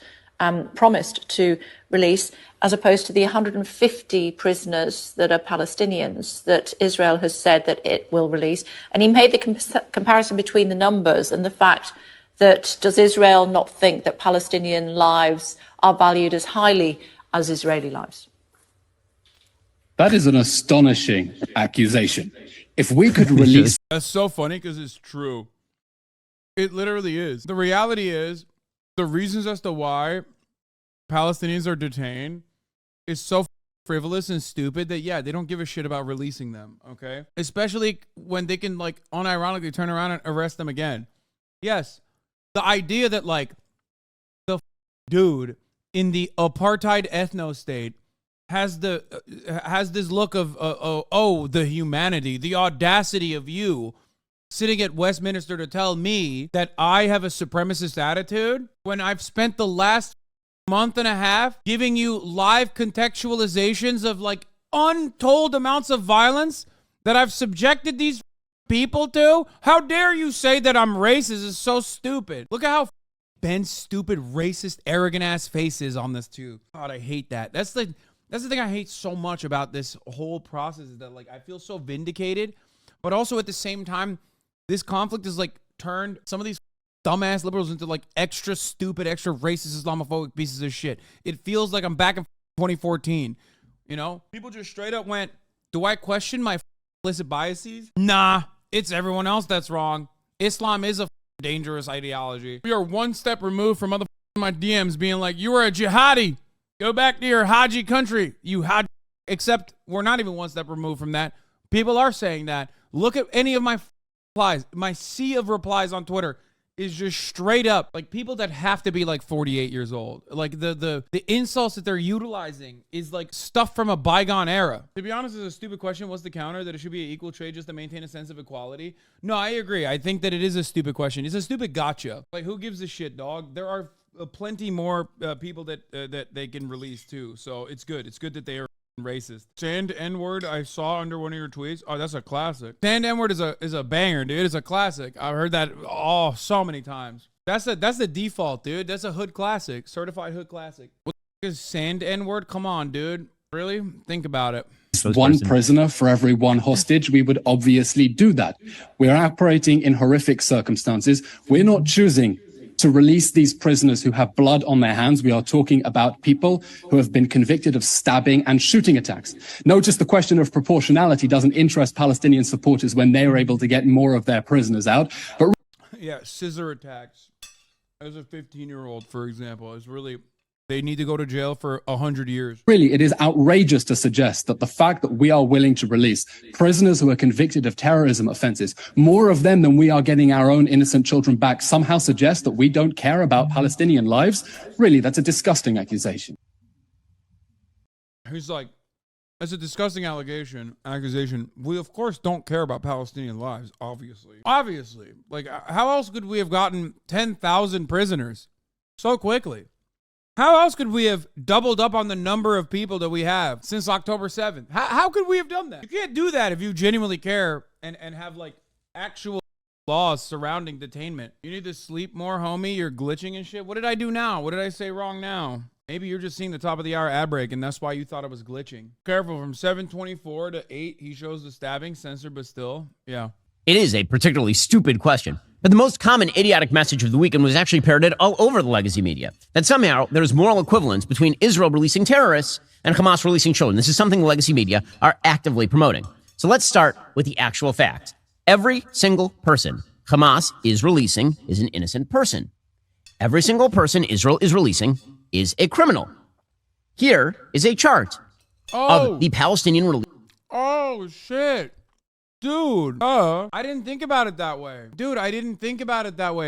promised to release, as opposed to the 150 prisoners that are Palestinians that Israel has said that it will release. And he made the comparison between the numbers and the fact that does Israel not think that Palestinian lives are valued as highly as Israeli lives? That is an astonishing accusation. If we could release... That's so funny because it's true. It literally is. The reality is the reasons as to why Palestinians are detained is so frivolous and stupid that, yeah, they don't give a shit about releasing them, okay? Especially when they can, like, unironically turn around and arrest them again. Yes, the idea that, like, the dude in the apartheid ethno-state has this look of, the humanity, the audacity of you sitting at Westminster to tell me that I have a supremacist attitude when I've spent the last month and a half giving you live contextualizations of like untold amounts of violence that I've subjected these people to? How dare you say that I'm racist? Is so stupid. Look at how Ben's stupid, racist, arrogant ass face is on this too. God, I hate that. That's the thing I hate so much about this whole process, is that like I feel so vindicated, but also at the same time, this conflict has like turned some of these dumbass liberals into like extra stupid, extra racist, Islamophobic pieces of shit. It feels like I'm back in 2014. You know, people just straight up went, do I question my implicit biases? Nah, it's everyone else that's wrong. Islam is a dangerous ideology. We are one step removed from my DMs being like, you are a jihadi. Go back to your Haji country, you Haji. Except we're not even one step removed from that. People are saying that. Look at any of my replies. My sea of replies on Twitter is just straight up like people that have to be like 48 years old. Like the insults that they're utilizing is like stuff from a bygone era. To be honest, it's a stupid question. What's the counter? That it should be an equal trade just to maintain a sense of equality? No, I agree. I think that it is a stupid question. It's a stupid gotcha. Like, who gives a shit, dog? There are plenty more people that they can release too. So it's good. It's good that they are racist. Sand N-word I saw under one of your tweets. Oh, that's a classic. Sand N-word is a banger, dude. It's a classic. I've heard that so many times. That's the default, dude. That's a hood classic. Certified hood classic. What is sand N-word? Come on, dude. Really? Think about it. One prisoner for every one hostage, we would obviously do that. We're operating in horrific circumstances. We're not choosing to release these prisoners who have blood on their hands. We are talking about people who have been convicted of stabbing and shooting attacks. Notice the question of proportionality doesn't interest Palestinian supporters when they are able to get more of their prisoners out. But yeah, scissor attacks. As a 15-year-old, for example, is really, they need to go to jail for 100 years. Really, it is outrageous to suggest that the fact that we are willing to release prisoners who are convicted of terrorism offenses, more of them than we are getting our own innocent children back, somehow suggests that we don't care about Palestinian lives. Really, that's a disgusting accusation. He's like, that's a disgusting accusation. We, of course, don't care about Palestinian lives, obviously. Obviously. Like, how else could we have gotten 10,000 prisoners so quickly? How else could we have doubled up on the number of people that we have since October 7th? How could we have done that? You can't do that if you genuinely care and have like actual laws surrounding detainment. You need to sleep more, homie. You're glitching and shit. What did I do now? What did I say wrong now? Maybe you're just seeing the top of the hour ad break and that's why you thought it was glitching. Careful, from 7:24 to 8, he shows the stabbing, censored but still. Yeah. It is a particularly stupid question. But the most common idiotic message of the weekend was actually parroted all over the legacy media, that somehow there's moral equivalence between Israel releasing terrorists and Hamas releasing children. This is something the legacy media are actively promoting. So let's start with the actual fact. Every single person Hamas is releasing is an innocent person. Every single person Israel is releasing is a criminal. Here is a chart of the Palestinian release. Oh, shit. Dude, I didn't think about it that way.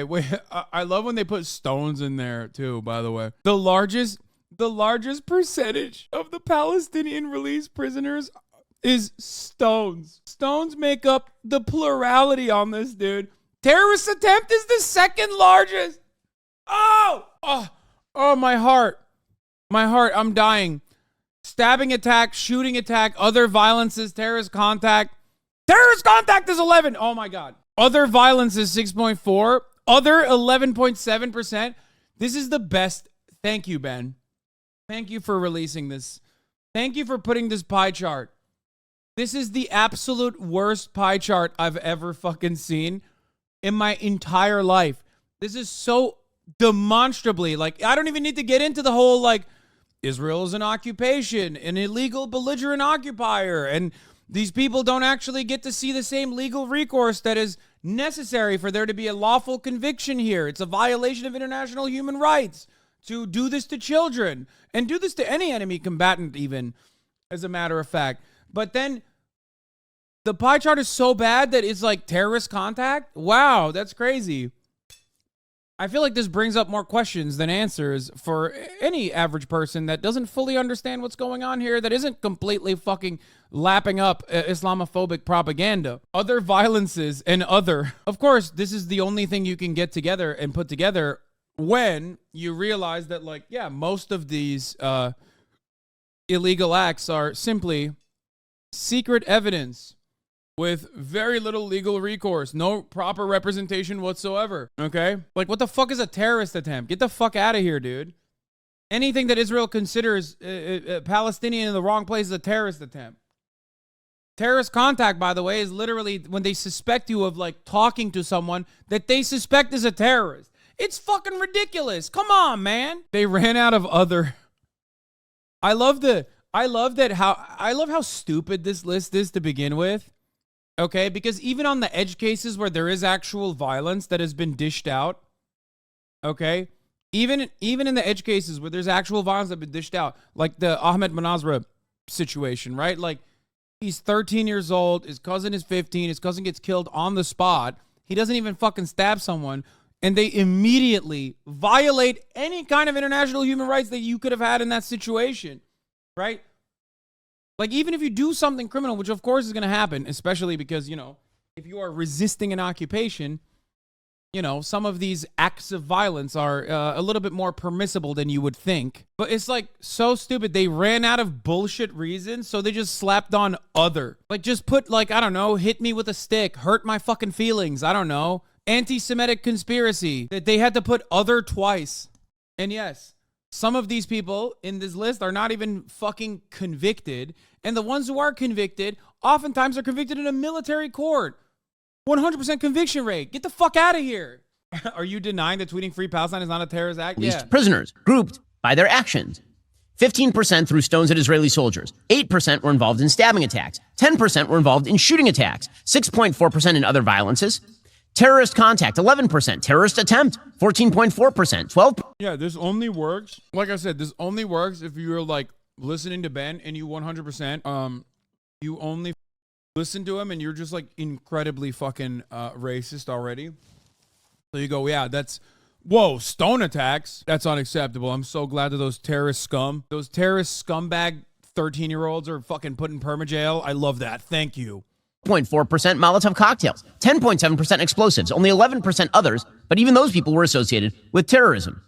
Wait, I love when they put stones in there too, by the way. The largest percentage of the Palestinian released prisoners is stones. Stones make up the plurality on this, dude. Terrorist attempt is the second largest. Oh, my heart, I'm dying. Stabbing attack, shooting attack, other violences, terrorist contact. Terrorist contact is 11. Oh my God. Other violence is 6.4. Other 11.7%. This is the best Thank you, Ben. Thank you for releasing this. Thank you for putting this pie chart. This is the absolute worst pie chart I've ever fucking seen in my entire life. This is so demonstrably, like, I don't even need to get into the whole, like, Israel is an occupation, an illegal belligerent occupier, and these people don't actually get to see the same legal recourse that is necessary for there to be a lawful conviction here. It's a violation of international human rights to do this to children and do this to any enemy combatant, even, as a matter of fact. But then the pie chart is so bad that it's like terrorist contact. Wow, that's crazy. I feel like this brings up more questions than answers for any average person that doesn't fully understand what's going on here, that isn't completely fucking lapping up Islamophobic propaganda. Other violences and of course, this is the only thing you can get together and put together when you realize that, like, yeah, most of these illegal acts are simply secret evidence with very little legal recourse, no proper representation whatsoever, okay? Like, what the fuck is a terrorist attempt? Get the fuck out of here, dude. Anything that Israel considers Palestinian in the wrong place is a terrorist attempt. Terrorist contact, by the way, is literally when they suspect you of, like, talking to someone that they suspect is a terrorist. It's fucking ridiculous. Come on, man. They ran out of other... I love how stupid this list is to begin with. Okay, because even on the edge cases where there is actual violence that has been dished out, okay, even in the edge cases where there's actual violence that has been dished out, like the Ahmed Manazra situation, right? Like, he's 13 years old, his cousin is 15, his cousin gets killed on the spot, he doesn't even fucking stab someone, and they immediately violate any kind of international human rights that you could have had in that situation, right? Like, even if you do something criminal, which of course is going to happen, especially because, you know, if you are resisting an occupation, you know, some of these acts of violence are a little bit more permissible than you would think. But it's, like, so stupid. They ran out of bullshit reasons, so they just slapped on other. Like, just put, like, I don't know, hit me with a stick, hurt my fucking feelings, I don't know, anti-Semitic conspiracy. That they had to put other twice. And yes, some of these people in this list are not even fucking convicted. And the ones who are convicted, oftentimes are convicted in a military court. 100% conviction rate. Get the fuck out of here. Are you denying that tweeting Free Palestine is not a terrorist act? Released prisoners grouped by their actions. 15% threw stones at Israeli soldiers. 8% were involved in stabbing attacks. 10% were involved in shooting attacks. 6.4% in other violences. Terrorist contact, 11%. Terrorist attempt, 14.4%. 12. Yeah, this only works. Like I said, this only works if you're, like, listening to Ben and you 100%, you only listen to him and you're just, like, incredibly fucking racist already. So you go, yeah, whoa, stone attacks. That's unacceptable. I'm so glad that those terrorist scumbag 13-year-olds are fucking put in permajail. I love that. Thank you. 0.4% Molotov cocktails, 10.7% explosives, only 11% others, but even those people were associated with terrorism.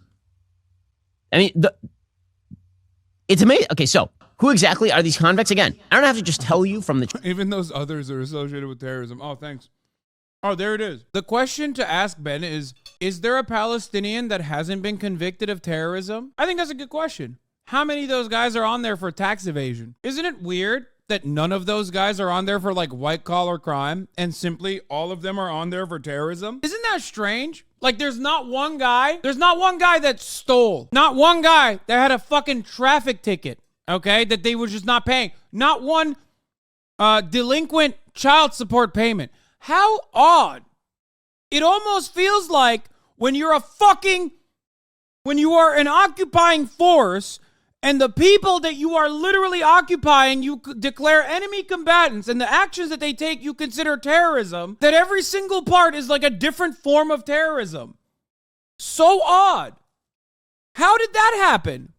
I mean, it's amazing. Okay, so who exactly are these convicts? Again, I don't have to just tell you from the... Even those others are associated with terrorism. Oh, thanks. Oh, there it is. The question to ask, Ben, is there a Palestinian that hasn't been convicted of terrorism? I think that's a good question. How many of those guys are on there for tax evasion? Isn't it weird that none of those guys are on there for, like, white-collar crime and simply all of them are on there for terrorism? Isn't that strange? Like, there's not one guy that stole. Not one guy that had a fucking traffic ticket, okay, that they were just not paying. Not one delinquent child support payment. How odd. It almost feels like when you are an occupying force, and the people that you are literally occupying, you declare enemy combatants, and the actions that they take, you consider terrorism, that every single part is like a different form of terrorism. So odd. How did that happen?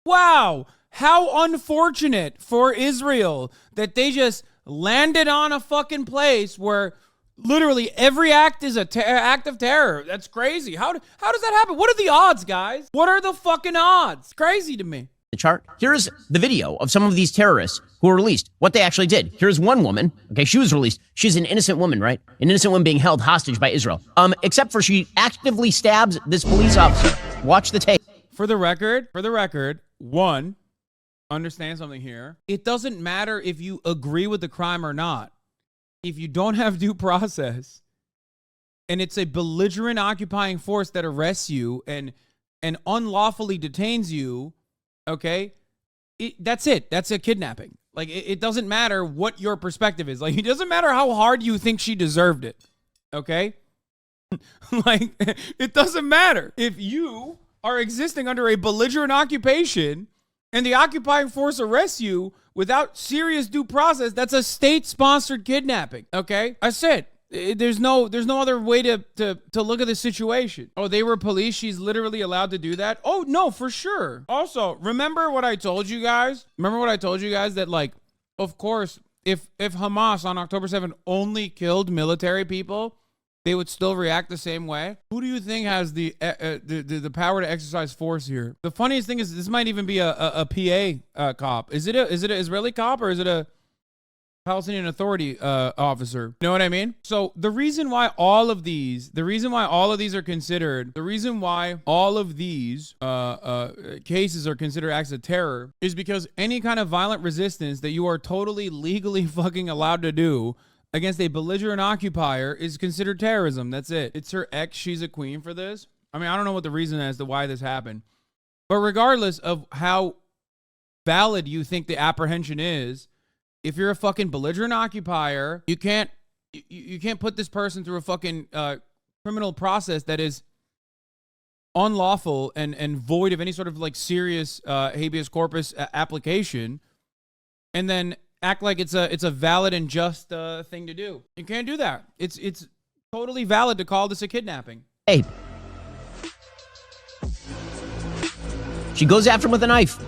Wow. How unfortunate for Israel that they just landed on a fucking place where literally every act is an act of terror. That's crazy. How does that happen? What are the odds, guys? What are the fucking odds? Crazy to me. The chart. Here's the video of some of these terrorists who were released, what they actually did. Here's one woman. Okay, she was released. She's an innocent woman, right? An innocent woman being held hostage by Israel. Except for she actively stabs this police officer. Watch the tape. for the record, one, understand something here. It doesn't matter if you agree with the crime or not. If you don't have due process and it's a belligerent occupying force that arrests you and unlawfully detains you, okay, that's it. That's a kidnapping. Like, it doesn't matter what your perspective is. Like, it doesn't matter how hard you think she deserved it, okay? Like, it doesn't matter. If you are existing under a belligerent occupation and the occupying force arrests you without serious due process, that's a state-sponsored kidnapping, okay? I said, there's no other way to look at the situation. Oh, they were police. She's literally allowed to do that. Oh, no, for sure. Also, remember what I told you guys? That, like, of course, if Hamas on October 7th only killed military people, they would still react the same way. Who do you think has the power to exercise force here? The funniest thing is this might even be a PA cop. Is it an Israeli cop or is it a Palestinian Authority officer? You know what I mean? So the reason why all of these are considered, the reason why all of these cases are considered acts of terror is because any kind of violent resistance that you are totally legally fucking allowed to do against a belligerent occupier is considered terrorism. That's it. It's her ex. She's a queen for this. I mean, I don't know what the reason as to why this happened. But regardless of how valid you think the apprehension is, if you're a fucking belligerent occupier, you can't put this person through a fucking criminal process that is unlawful and void of any sort of like serious habeas corpus application, and then act like it's a valid and just thing to do. You can't do that. It's totally valid to call this a kidnapping. Hey. She goes after him with a knife.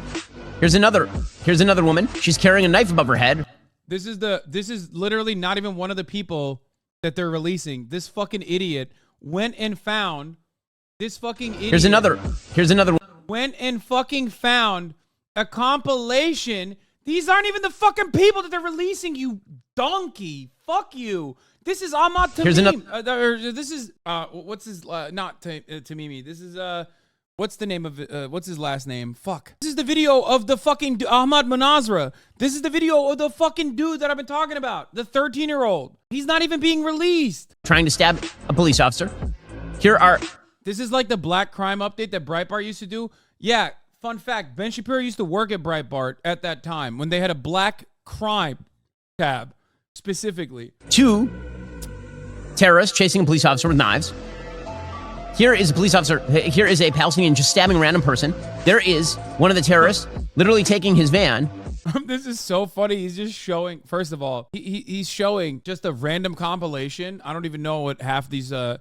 Here's another woman. She's carrying a knife above her head. This is literally not even one of the people that they're releasing. This fucking idiot went and found this fucking idiot. Here's another went and fucking found a compilation. These aren't even the fucking people that they're releasing, you donkey. Fuck you. This is Ahmad Tamimi. Here's another. This is what's his not Tamimi. This is what's the name of what's his last name? Fuck. This is the video of the fucking Ahmad Manazra. This is the video of the fucking dude that I've been talking about. The 13-year-old. He's not even being released. Trying to stab a police officer. This is like the black crime update that Breitbart used to do. Yeah, fun fact. Ben Shapiro used to work at Breitbart at that time when they had a black crime tab specifically. 2 terrorists chasing a police officer with knives. Here is a police officer. Here is a Palestinian just stabbing a random person. There is one of the terrorists literally taking his van. This is so funny. He's just showing, first of all, he's showing just a random compilation. I don't even know what half these, I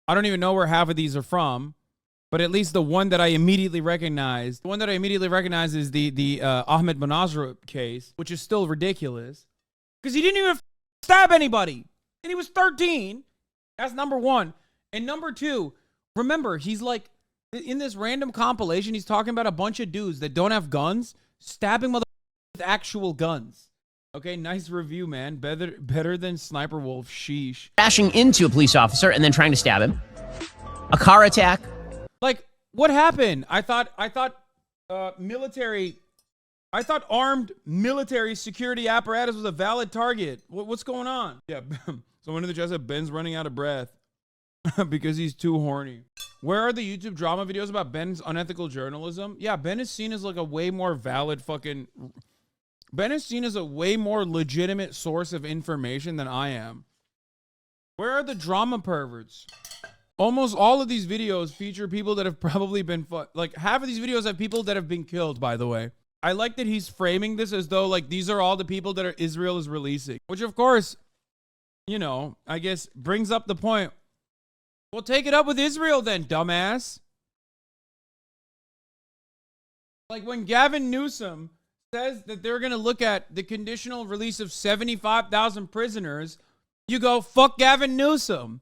don't even know where half of these are from, but at least the one that I immediately recognized, is the Ahmed Manazra case, which is still ridiculous because he didn't even stab anybody and he was 13. That's number one. And number two, remember, he's like, in this random compilation, he's talking about a bunch of dudes that don't have guns, stabbing motherfuckers with actual guns. Okay, nice review, man. Better than Sniper Wolf, sheesh. Crashing into a police officer and then trying to stab him. A car attack. Like, what happened? I thought armed military security apparatus was a valid target. What's going on? Yeah, someone in the chat said Ben's running out of breath. Because he's too horny. Where are the YouTube drama videos about Ben's unethical journalism? Yeah, Ben is seen as like a way more valid fucking... Ben is seen as a way more legitimate source of information than I am. Where are the drama perverts? Almost all of these videos feature people that have probably been... Like, half of these videos have people that have been killed, by the way. I like that he's framing this as though, like, these are all the people that Israel is releasing. Which, of course, you know, I guess brings up the point... Well, take it up with Israel then, dumbass. Like when Gavin Newsom says that they're going to look at the conditional release of 75,000 prisoners, you go, fuck Gavin Newsom.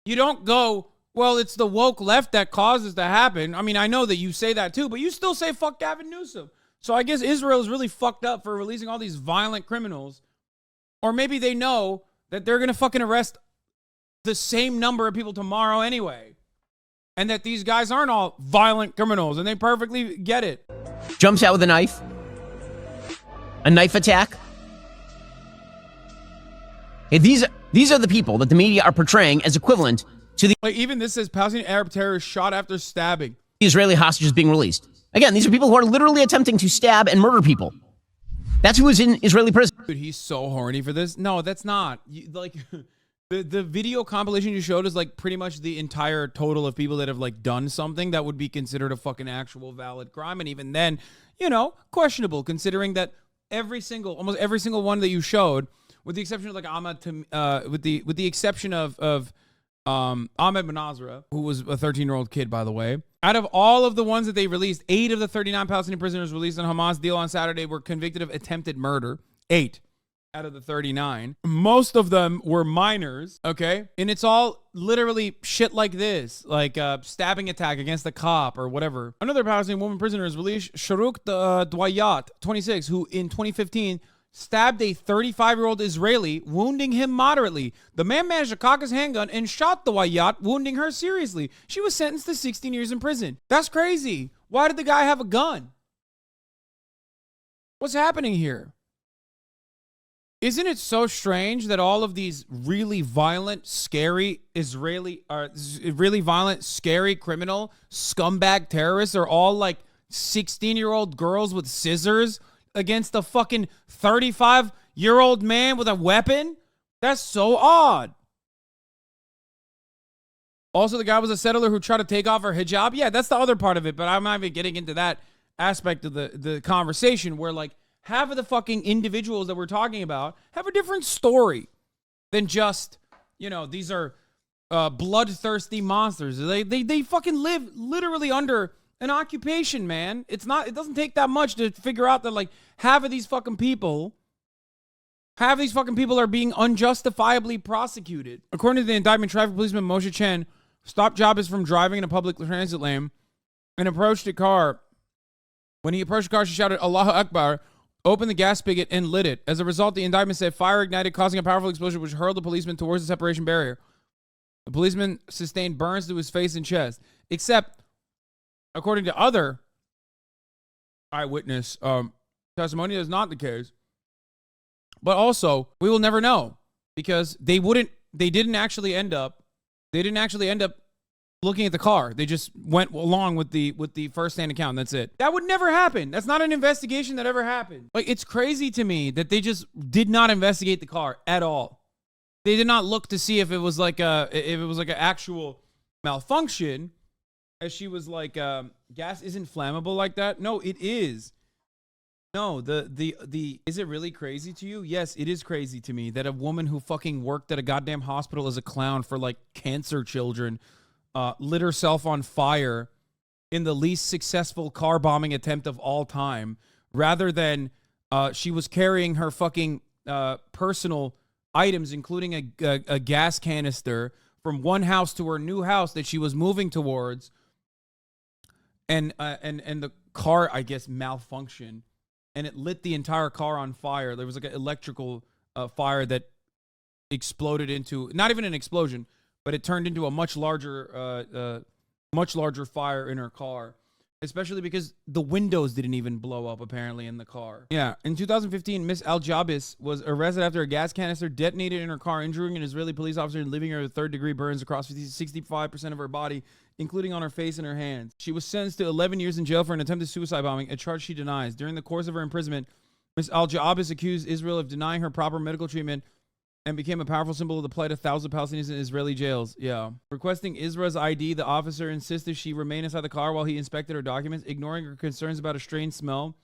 You don't go, well, it's the woke left that causes to happen. I mean, I know that you say that too, but you still say fuck Gavin Newsom. So I guess Israel is really fucked up for releasing all these violent criminals. Or maybe they know that they're going to fucking arrest the same number of people tomorrow anyway. and that these guys aren't all violent criminals, and they perfectly get it. Jumps out with a knife attack. Hey, these are the people that the media are portraying as equivalent to the Like, even this says Palestinian Arab terrorist shot after stabbing. Israeli hostages being released. Again, these are people who are literally attempting to stab and murder people. That's who is in Israeli prison. Dude, he's so horny for this. No, that's not. Like, the video compilation you showed is like pretty much the entire total of people that have like done something that would be considered a fucking actual valid crime. And even then, you know, questionable, considering that almost every single one that you showed, with the exception of like with the exception of Ahmed Manazra, who was a 13-year-old kid, by the way. Out of all of the ones that they released, 8 of the 39 Palestinian prisoners released on Hamas deal on Saturday were convicted of attempted murder. 8 out of the 39. Most of them were minors, okay? And it's all literally shit like this, like a stabbing attack against a cop or whatever. Another Palestinian woman prisoner is released, Sharuk Dwayat, 26, who in 2015 stabbed a 35-year-old Israeli, wounding him moderately. The man managed to cock his handgun and shot the Wayat, wounding her seriously. She was sentenced to 16 years in prison. That's crazy. Why did the guy have a gun? What's happening here? Isn't it so strange that all of these really violent, scary scary criminal scumbag terrorists are all like 16-year-old girls with scissors against a fucking 35-year-old man with a weapon? That's so odd. Also, the guy was a settler who tried to take off her hijab. Yeah, that's the other part of it, but I'm not even getting into that aspect of the conversation where, like, half of the fucking individuals that we're talking about have a different story than just, you know, these are bloodthirsty monsters. They fucking live literally under an occupation, man. It doesn't take that much to figure out that, like, half of these fucking people are being unjustifiably prosecuted. According to the indictment, traffic policeman Moshe Chen stopped Jaabis from driving in a public transit lane and approached a car. When he approached the car, she shouted, "Allahu Akbar," opened the gas spigot, and lit it. As a result, the indictment said fire ignited, causing a powerful explosion which hurled the policeman towards the separation barrier. The policeman sustained burns to his face and chest. Except, according to other eyewitness testimony, that's not the case. But also, we will never know because they didn't actually end up looking at the car. They just went along with the first-hand account. That's it. That would never happen. That's not an investigation that ever happened. Like, it's crazy to me that they just did not investigate the car at all. They did not look to see if it was like an actual malfunction, as she was like, gas isn't flammable like that. No, it is. No, is it really crazy to you? Yes, it is crazy to me that a woman who fucking worked at a goddamn hospital as a clown for like cancer children lit herself on fire in the least successful car bombing attempt of all time, rather than she was carrying her fucking personal items, including a gas canister, from one house to her new house that she was moving towards, and the car, I guess, malfunctioned. And it lit the entire car on fire. There was like an electrical fire that exploded into, not even an explosion, but it turned into a much larger fire in her car. Especially because the windows didn't even blow up, apparently, in the car. Yeah, in 2015, Miss Israa Jaabis was arrested after a gas canister detonated in her car, injuring an Israeli police officer and leaving her with third-degree burns across 65% of her body, including on her face and her hands. She was sentenced to 11 years in jail for an attempted suicide bombing, a charge she denies. During the course of her imprisonment, Miss Israa Jaabis accused Israel of denying her proper medical treatment and became a powerful symbol of the plight of thousands of Palestinians in Israeli jails. Yeah. Requesting Isra's ID, the officer insisted she remain inside the car while he inspected her documents, ignoring her concerns about a strange smell.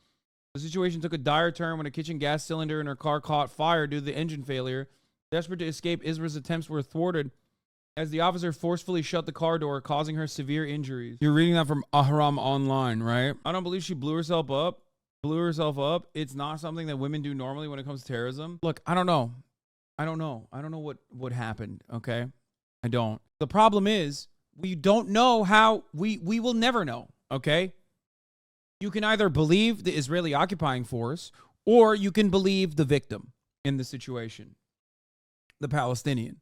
The situation took a dire turn when a kitchen gas cylinder in her car caught fire due to the engine failure. Desperate to escape, Isra's attempts were thwarted as the officer forcefully shut the car door, causing her severe injuries. You're reading that from Ahram Online, right? I don't believe she blew herself up. It's not something that women do normally when it comes to terrorism. Look, I don't know. I don't know what happened, okay? I don't. The problem is, we don't know how, we will never know, okay? You can either believe the Israeli occupying force, or you can believe the victim in the situation, the Palestinian,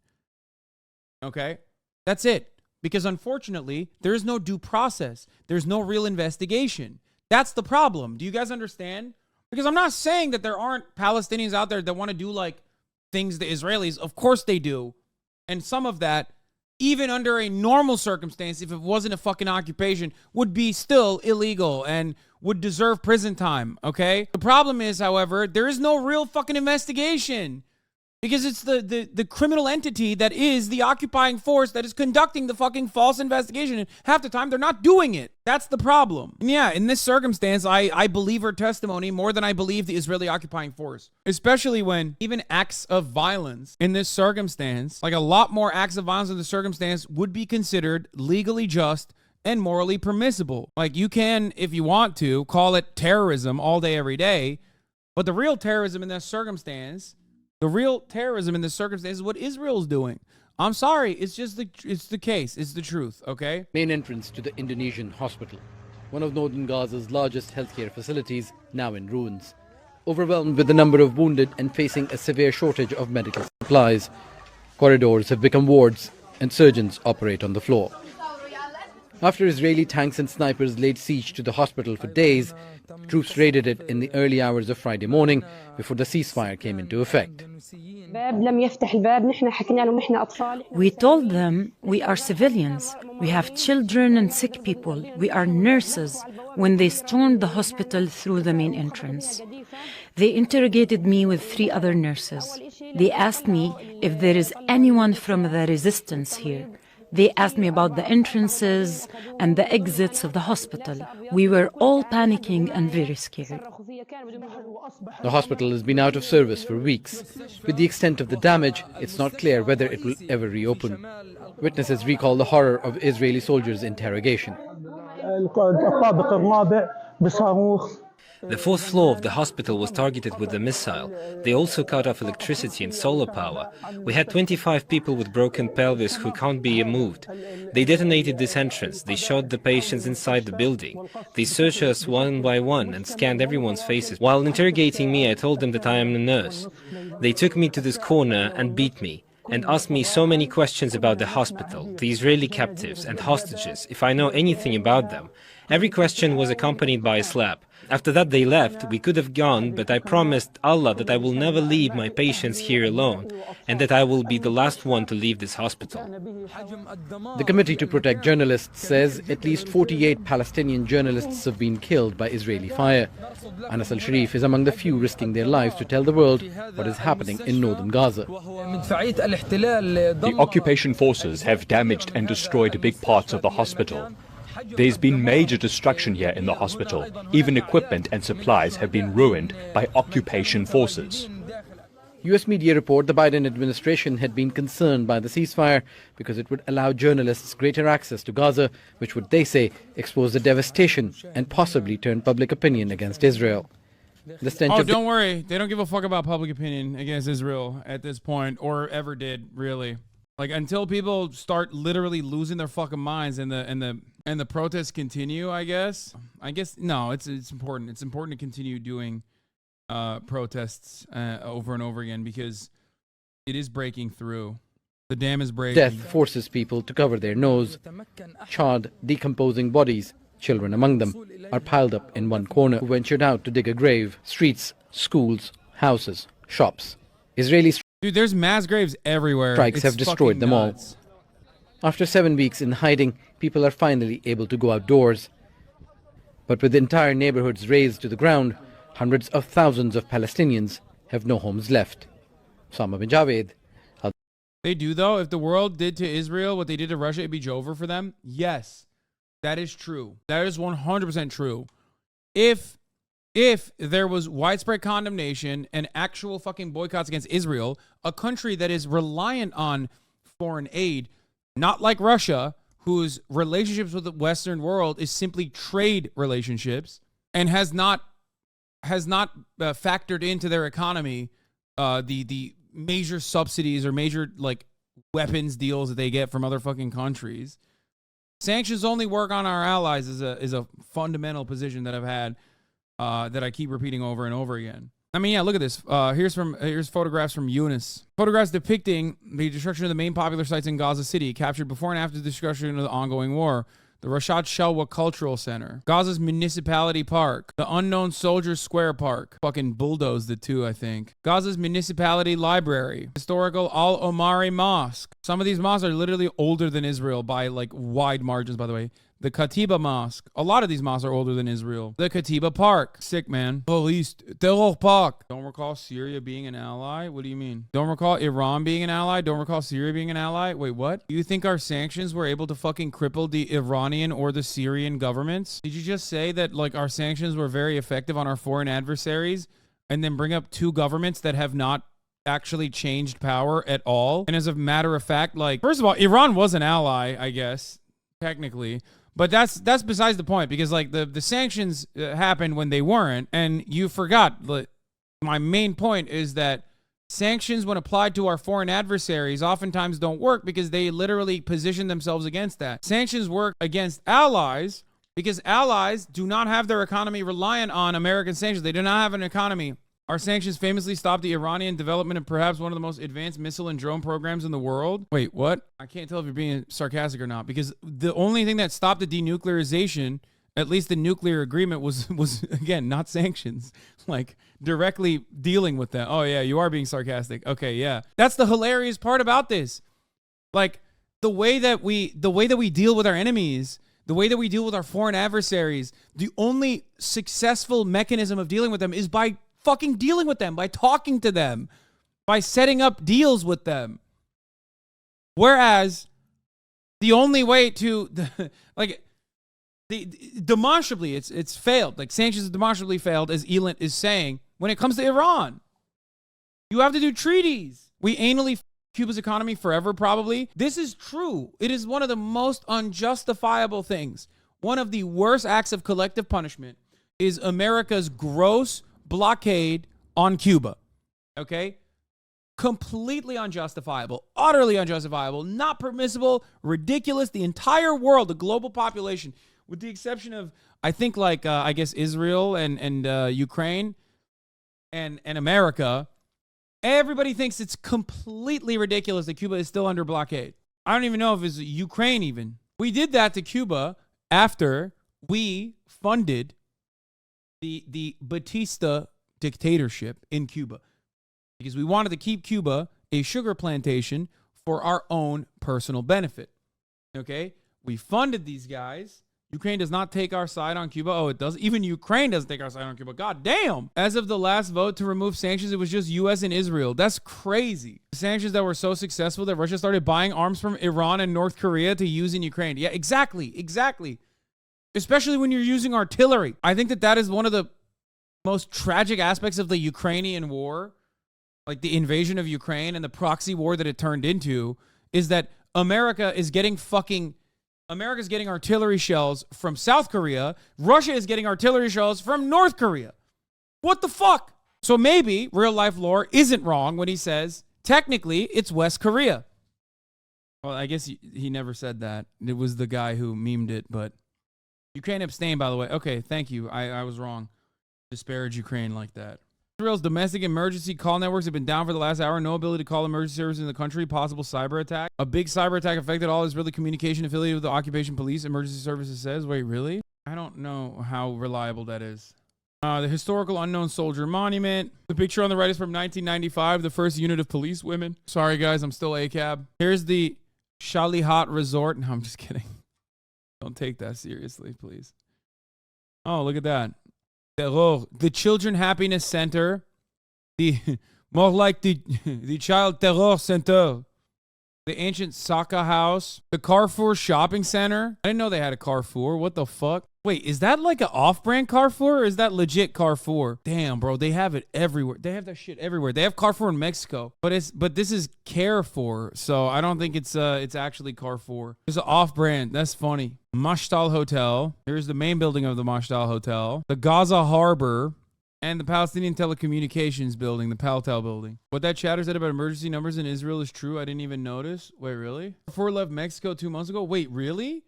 okay? That's it. because unfortunately, there is no due process. There's no real investigation. That's the problem. Do you guys understand? Because I'm not saying that there aren't Palestinians out there that want to do like things the Israelis. Of course they do. And some of that, even under a normal circumstance, if it wasn't a fucking occupation, would be still illegal and would deserve prison time, okay? The problem is, however, there is no real fucking investigation because it's the criminal entity that is the occupying force that is conducting the fucking false investigation. And half the time, they're not doing it. That's the problem. And yeah, in this circumstance, I believe her testimony more than I believe the Israeli occupying force, especially when even acts of violence in this circumstance, like a lot more acts of violence in this circumstance, would be considered legally just and morally permissible. Like you can, if you want to, call it terrorism all day, every day. But the real terrorism in this circumstance, is what Israel's doing. I'm sorry, it's the case. It's the truth, okay? Main entrance to the Indonesian hospital, one of northern Gaza's largest healthcare facilities, now in ruins. Overwhelmed with the number of wounded and facing a severe shortage of medical supplies, corridors have become wards and surgeons operate on the floor. After Israeli tanks and snipers laid siege to the hospital for days, troops raided it in the early hours of Friday morning before the ceasefire came into effect. We told them we are civilians. We have children and sick people. We are nurses when they stormed the hospital through the main entrance. They interrogated me with 3 other nurses. They asked me if there is anyone from the resistance here. They asked me about the entrances and the exits of the hospital. We were all panicking and very scared. The hospital has been out of service for weeks. With the extent of the damage, it's not clear whether it will ever reopen. Witnesses recall the horror of Israeli soldiers' interrogation. The 4th floor of the hospital was targeted with a missile. They also cut off electricity and solar power. We had 25 people with broken pelvis who can't be moved. They detonated this entrance. They shot the patients inside the building. They searched us one by one and scanned everyone's faces. While interrogating me, I told them that I am a nurse. They took me to this corner and beat me and asked me so many questions about the hospital, the Israeli captives and hostages, if I know anything about them. Every question was accompanied by a slap. After that they left. We could have gone, but I promised Allah that I will never leave my patients here alone and that I will be the last one to leave this hospital. The Committee to Protect Journalists says at least 48 Palestinian journalists have been killed by Israeli fire. Anas al-Sharif is among the few risking their lives to tell the world what is happening in northern Gaza. The occupation forces have damaged and destroyed big parts of the hospital. There's been major destruction here in the hospital. Even equipment and supplies have been ruined by occupation forces. US media report the Biden administration had been concerned by the ceasefire because it would allow journalists greater access to Gaza, which would, they say, expose the devastation and possibly turn public opinion against Israel. Don't worry. They don't give a fuck about public opinion against Israel at this point, or ever did, really. Like, until people start literally losing their fucking minds and the protests continue, I guess no, it's important. It's important to continue doing protests over and over again because it is breaking through. The dam is breaking. Death forces people to cover their nose. Charred, decomposing bodies, children among them, are piled up in one corner. Who ventured out to dig a grave. Streets, schools, houses, shops. Israeli Dude, there's mass graves everywhere. Strikes have destroyed them all. After 7 weeks in hiding, people are finally able to go outdoors. But with entire neighborhoods razed to the ground, hundreds of thousands of Palestinians have no homes left. Osama bin Javed. They do, though. If the world did to Israel what they did to Russia, it'd be over for them. Yes, that is true. That is 100% true. If there was widespread condemnation and actual fucking boycotts against Israel, a country that is reliant on foreign aid, not like Russia, whose relationships with the Western world is simply trade relationships and has not factored into their economy the major subsidies or major like weapons deals that they get from other fucking countries. Sanctions only work on our allies is a fundamental position that I've had. That I keep repeating over and over again. I mean, yeah, look at this. Here's photographs from Eunice. Photographs depicting the destruction of the main popular sites in Gaza City, captured before and after the destruction of the ongoing war. The Rashat Shelwa Cultural Center, Gaza's Municipality Park, the Unknown Soldiers Square Park, fucking bulldozed it too, I think. Gaza's Municipality Library, historical Al-Omari Mosque. Some of these mosques are literally older than Israel by like wide margins, by the way. The Katiba Mosque. A lot of these mosques are older than Israel. The Katiba Park. Sick, man. Police. Terror Park. Don't recall Syria being an ally? What do you mean? Don't recall Iran being an ally? Don't recall Syria being an ally? Wait, what? Do you think our sanctions were able to fucking cripple the Iranian or the Syrian governments? Did you just say that, like, our sanctions were very effective on our foreign adversaries and then bring up two governments that have not actually changed power at all? And as a matter of fact, like, first of all, Iran was an ally, I guess, technically. But that's besides the point, because like the sanctions happened when they weren't, and you forgot. My main point is that sanctions, when applied to our foreign adversaries, oftentimes don't work because they literally position themselves against that. Sanctions work against allies because allies do not have their economy reliant on American sanctions. They do not have an economy. Our sanctions famously stopped the Iranian development of perhaps one of the most advanced missile and drone programs in the world. Wait, what? I can't tell if you're being sarcastic or not, because the only thing that stopped the denuclearization, at least the nuclear agreement, was again, not sanctions. Like, directly dealing with that. Oh, yeah, you are being sarcastic. Okay, yeah. That's the hilarious part about this. Like, the way that we deal with our enemies, the way that we deal with our foreign adversaries, the only successful mechanism of dealing with them is by fucking dealing with them, by talking to them, by setting up deals with them. Whereas the only way to demonstrably it's failed. Like, sanctions have demonstrably failed, as Elent is saying, when it comes to Iran. You have to do treaties. We anally Cuba's economy forever, probably. This is true. It is one of the most unjustifiable things. One of the worst acts of collective punishment is America's gross blockade on Cuba. Okay? Completely unjustifiable, utterly unjustifiable, not permissible, ridiculous. The entire world, the global population, with the exception of, I think, like, I guess Israel and Ukraine and America, everybody thinks it's completely ridiculous that Cuba is still under blockade. I don't even know if it's Ukraine even. We did that to Cuba after we funded the Batista dictatorship in Cuba, because we wanted to keep Cuba a sugar plantation for our own personal benefit. Okay? We funded these guys. Ukraine does not take our side on Cuba. Oh, it does. Even Ukraine doesn't take our side on Cuba. God damn. As of the last vote to remove sanctions, it was just U.S. and Israel. That's crazy. Sanctions that were so successful that Russia started buying arms from Iran and North Korea to use in Ukraine. Yeah, exactly. Especially when you're using artillery. I think that is one of the most tragic aspects of the Ukrainian war, like the invasion of Ukraine and the proxy war that it turned into, is that America's getting artillery shells from South Korea. Russia is getting artillery shells from North Korea. What the fuck? So maybe real life lore isn't wrong when he says technically it's West Korea. Well, I guess he never said that. It was the guy who memed it, but Ukraine abstained, by the way. Okay, thank you. I was wrong. Disparage Ukraine like that. Israel's domestic emergency call networks have been down for the last hour. No ability to call emergency services in the country. Possible cyber attack. A big cyber attack affected all Israeli communication affiliated with the occupation police. Emergency services says. Wait, really? I don't know how reliable that is. The historical unknown soldier monument. The picture on the right is from 1995. The first unit of police women. Sorry, guys. I'm still ACAB. Here's the Shalihat Resort. No, I'm just kidding. Don't take that seriously, please. Oh, look at that. The Children Happiness Center. More like the Child Terror Center. The ancient Saka House. The Carrefour Shopping Center. I didn't know they had a Carrefour. What the fuck? Wait, is that like an off-brand Carrefour, or is that legit Carrefour? Damn, bro, they have it everywhere. They have that shit everywhere. They have Carrefour in Mexico, but this is Carrefour, so I don't think it's actually Carrefour. It's an off-brand. That's funny. Mashtal Hotel. Here's the main building of the Mashtal Hotel. The Gaza Harbor. And the Palestinian Telecommunications Building, the Paltel Building. What that chatter said about emergency numbers in Israel is true. I didn't even notice. Wait, really? Carrefour left Mexico 2 months ago? Wait, really?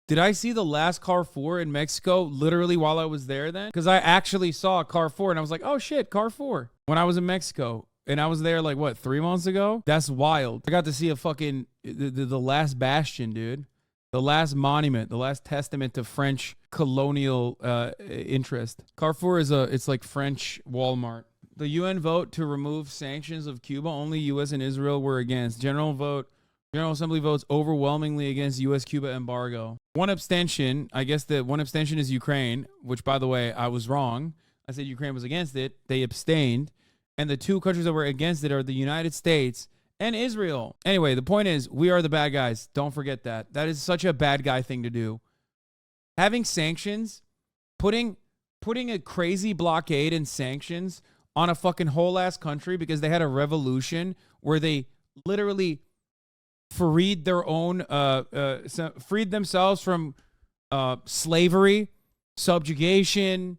Did I see the last Carrefour in Mexico literally while I was there then? Because I actually saw Carrefour and I was like, oh shit, Carrefour. When I was in Mexico. And I was there like, what, 3 months ago? That's wild. I got to see a fucking, the last bastion, dude. The last monument, the last testament to French colonial interest. Carrefour is it's like French Walmart. The UN vote to remove sanctions of Cuba, only US and Israel were against. General Assembly votes overwhelmingly against US-Cuba embargo. One abstention, I guess the one abstention is Ukraine, which by the way, I was wrong. I said Ukraine was against it. They abstained. And the 2 countries that were against it are the United States and Israel. Anyway, the point is, we are the bad guys. Don't forget that. That is such a bad guy thing to do. Having sanctions, putting a crazy blockade and sanctions on a fucking whole ass country because they had a revolution where they literally freed their own, freed themselves from slavery, subjugation,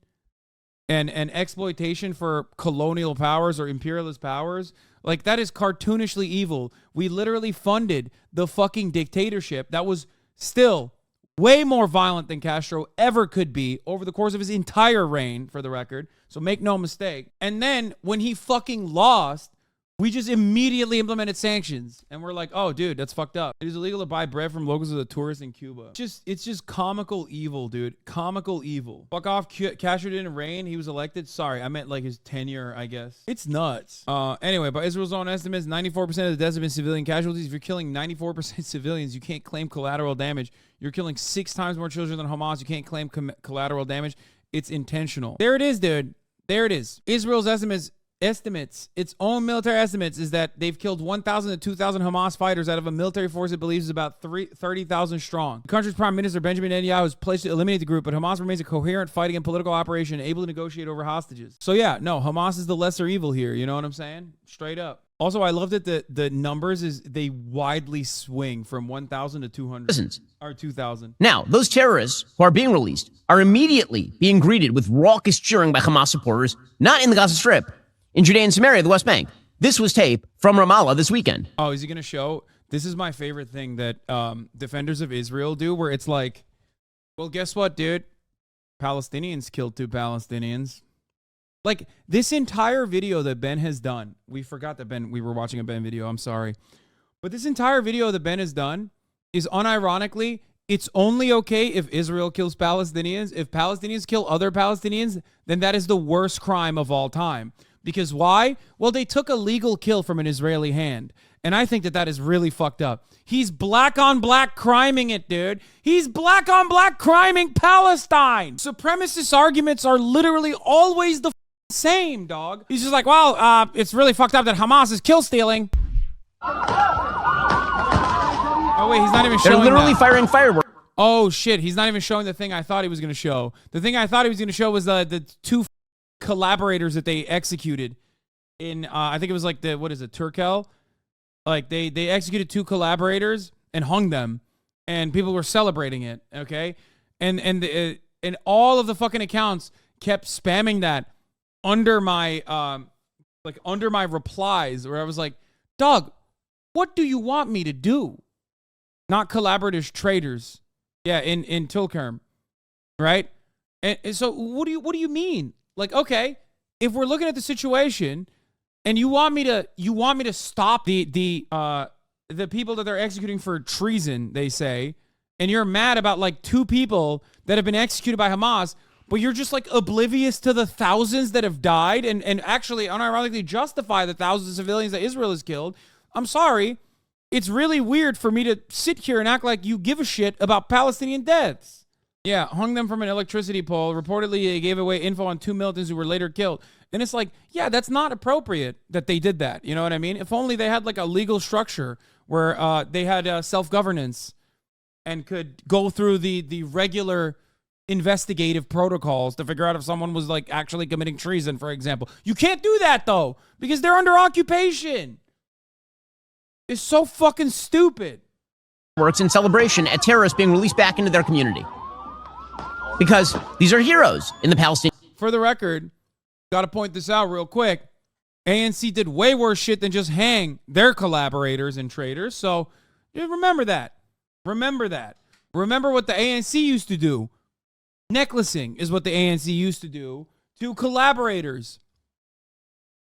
and exploitation for colonial powers or imperialist powers. Like, that is cartoonishly evil. We literally funded the fucking dictatorship that was still way more violent than Castro ever could be over the course of his entire reign, for the record. So make no mistake. And then when he fucking lost, we just immediately implemented sanctions. And we're like, oh, dude, that's fucked up. It is illegal to buy bread from locals as a tourist in Cuba. It's just comical evil, dude. Comical evil. Fuck off. Castro didn't reign. He was elected. Sorry, I meant like his tenure, I guess. It's nuts. Anyway, by Israel's own estimates, 94% of the deaths have been civilian casualties. If you're killing 94% civilians, you can't claim collateral damage. You're killing 6 times more children than Hamas. You can't claim collateral damage. It's intentional. There it is, dude. There it is. Israel's estimates, its own military estimates, is that they've killed 1,000 to 2,000 Hamas fighters out of a military force it believes is about 30,000 strong. The country's prime minister, Benjamin Netanyahu, has pledged to eliminate the group, but Hamas remains a coherent fighting and political operation able to negotiate over hostages. So yeah, no, Hamas is the lesser evil here. You know what I'm saying? Straight up. Also, I love that the numbers they widely swing from 1,000 to 200 or 2,000. Now, those terrorists who are being released are immediately being greeted with raucous cheering by Hamas supporters, not in the Gaza Strip, in Judea and Samaria, the West Bank. This was tape from Ramallah this weekend. Oh, is he going to show? This is my favorite thing that defenders of Israel do, where it's like, well, guess what, dude? Palestinians killed 2 Palestinians. Like, this entire video that Ben has done, we forgot that we were watching a Ben video, I'm sorry. But this entire video that Ben has done is unironically, it's only okay if Israel kills Palestinians. If Palestinians kill other Palestinians, then that is the worst crime of all time. Because why? Well, they took a legal kill from an Israeli hand. And I think that is really fucked up. He's black on black criming it, dude. He's black on black criming Palestine. Supremacist arguments are literally always the same, dog. He's just like, well, it's really fucked up that Hamas is kill stealing. Oh wait, he's not even showing. They're literally that. firing fireworks. Oh shit, he's not even showing the thing I thought he was going to show. The thing I thought he was going to show was the 2 collaborators that they executed in I think it was like Turkel. Like they executed 2 collaborators and hung them, and people were celebrating it. Okay, and all of the fucking accounts kept spamming that under my replies, where I was like, dog, what do you want me to do? Not collaborators, traitors. Yeah, in Tulkarm, right? And so what do you mean? Like, okay, if we're looking at the situation and you want me to stop the people that they're executing for treason, they say, and you're mad about like 2 people that have been executed by Hamas, but you're just like oblivious to the thousands that have died and actually unironically justify the thousands of civilians that Israel has killed. I'm sorry. It's really weird for me to sit here and act like you give a shit about Palestinian deaths. Yeah, hung them from an electricity pole. Reportedly, they gave away info on 2 militants who were later killed. And it's like, yeah, that's not appropriate that they did that. You know what I mean? If only they had like a legal structure where they had self-governance and could go through the regular investigative protocols to figure out if someone was like actually committing treason, for example. You can't do that though, because they're under occupation. It's so fucking stupid. Works in celebration at terrorists being released back into their community. Because these are heroes in the Palestinian. For the record, got to point this out real quick. ANC did way worse shit than just hang their collaborators and traitors. So remember that. Remember that. Remember what the ANC used to do. Necklacing is what the ANC used to do to collaborators.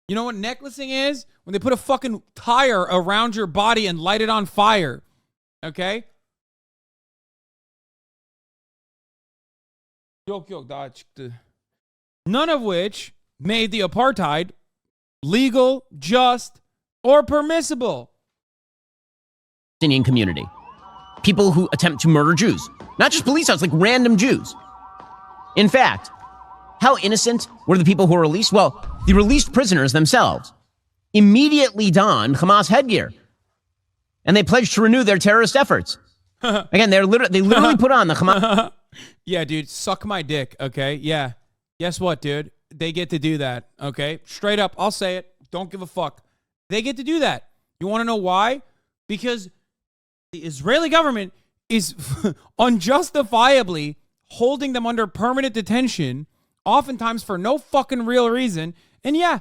You know what necklacing is? When they put a fucking tire around your body and light it on fire. Okay? None of which made the apartheid legal, just, or permissible. Palestinian community. People who attempt to murder Jews. Not just police officers, like random Jews. In fact, how innocent were the people who were released? Well, the released prisoners themselves immediately donned Hamas headgear. And they pledged to renew their terrorist efforts. Again, they literally put on the Hamas. Yeah, dude, suck my dick, okay? Yeah. Guess what, dude? They get to do that, okay? Straight up, I'll say it. Don't give a fuck. They get to do that. You want to know why? Because the Israeli government is unjustifiably holding them under permanent detention, oftentimes for no fucking real reason. And yeah,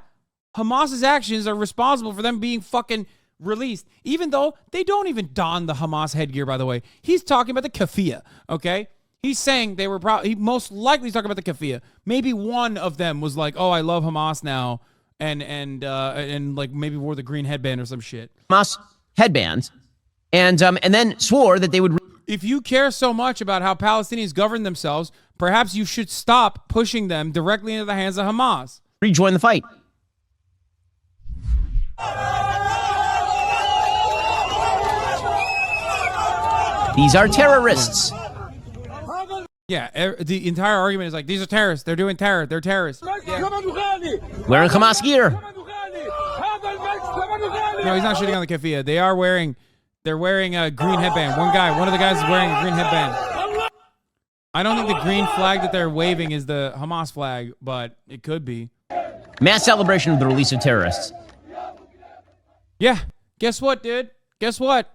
Hamas's actions are responsible for them being fucking released, even though they don't even don the Hamas headgear, by the way. He's talking about the keffiyeh, okay? He's saying they were he most likely talking about the keffiyeh. Maybe one of them was like, "Oh, I love Hamas now," and like maybe wore the green headband or some shit. Hamas headbands, and then swore that they would. If you care so much about how Palestinians govern themselves, perhaps you should stop pushing them directly into the hands of Hamas. Rejoin the fight. These are terrorists. Yeah, the entire argument is like, these are terrorists. They're doing terror. They're terrorists. Yeah. Wearing Hamas gear. No, he's not shitting on the keffiyeh. They're wearing a green headband. One of the guys is wearing a green headband. I don't think the green flag that they're waving is the Hamas flag, but it could be. Mass celebration of the release of terrorists. Yeah. Guess what, dude? Guess what?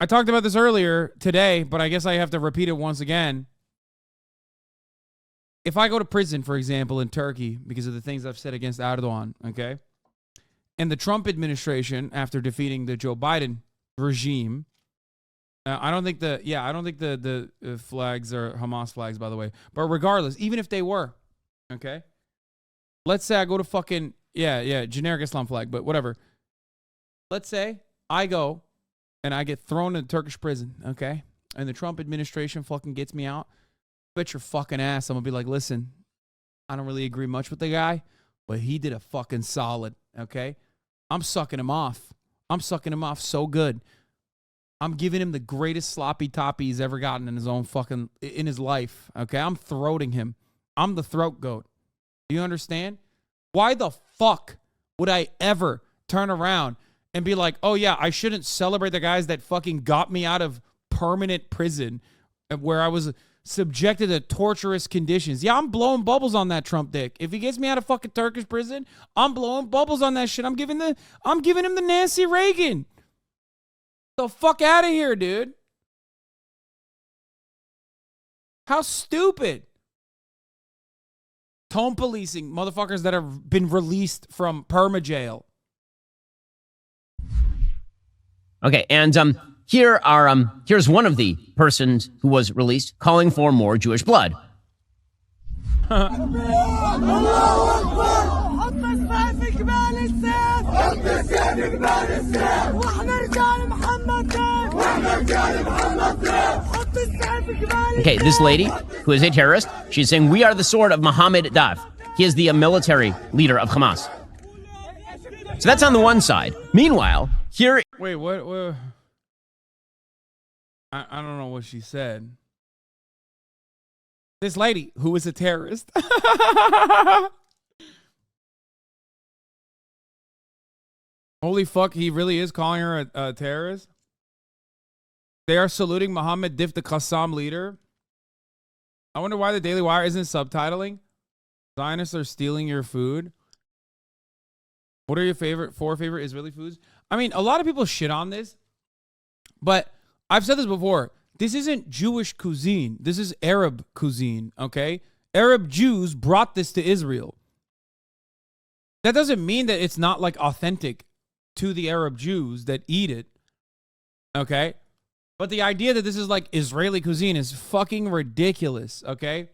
I talked about this earlier today, but I guess I have to repeat it once again. If I go to prison, for example, in Turkey, because of the things I've said against Erdogan, okay, and the Trump administration, after defeating the Joe Biden regime, I don't think the flags are Hamas flags, by the way. But regardless, even if they were, okay, let's say I go to fucking, generic Islam flag, but whatever. Let's say I go and I get thrown in a Turkish prison, okay? And the Trump administration fucking gets me out. Bet your fucking ass I'm going to be like, listen, I don't really agree much with the guy, but he did a fucking solid, okay? I'm sucking him off. I'm sucking him off so good. I'm giving him the greatest sloppy toppy he's ever gotten in his own fucking, in his life, okay? I'm throating him. I'm the throat goat. Do you understand? Why the fuck would I ever turn around and be like, oh yeah, I shouldn't celebrate the guys that fucking got me out of permanent prison where I was subjected to torturous conditions. Yeah, I'm blowing bubbles on that Trump dick. If he gets me out of fucking Turkish prison, I'm blowing bubbles on that shit. I'm giving him the Nancy Reagan. The fuck out of here, dude. How stupid. Tone policing motherfuckers that have been released from perma-jail. Okay, and here's one of the persons who was released calling for more Jewish blood. Okay, this lady, who is a terrorist, she's saying, we are the sword of Mohammed Daf. He is the military leader of Hamas. So that's on the one side. Meanwhile, here... Wait, what? I don't know what she said. This lady, who is a terrorist. Holy fuck, he really is calling her a terrorist? They are saluting Mohammed Dif, the Qassam leader. I wonder why the Daily Wire isn't subtitling. Zionists are stealing your food. What are your four favorite Israeli foods? I mean, a lot of people shit on this, but I've said this before. This isn't Jewish cuisine. This is Arab cuisine, okay? Arab Jews brought this to Israel. That doesn't mean that it's not like authentic to the Arab Jews that eat it, okay? But the idea that this is like Israeli cuisine is fucking ridiculous, okay?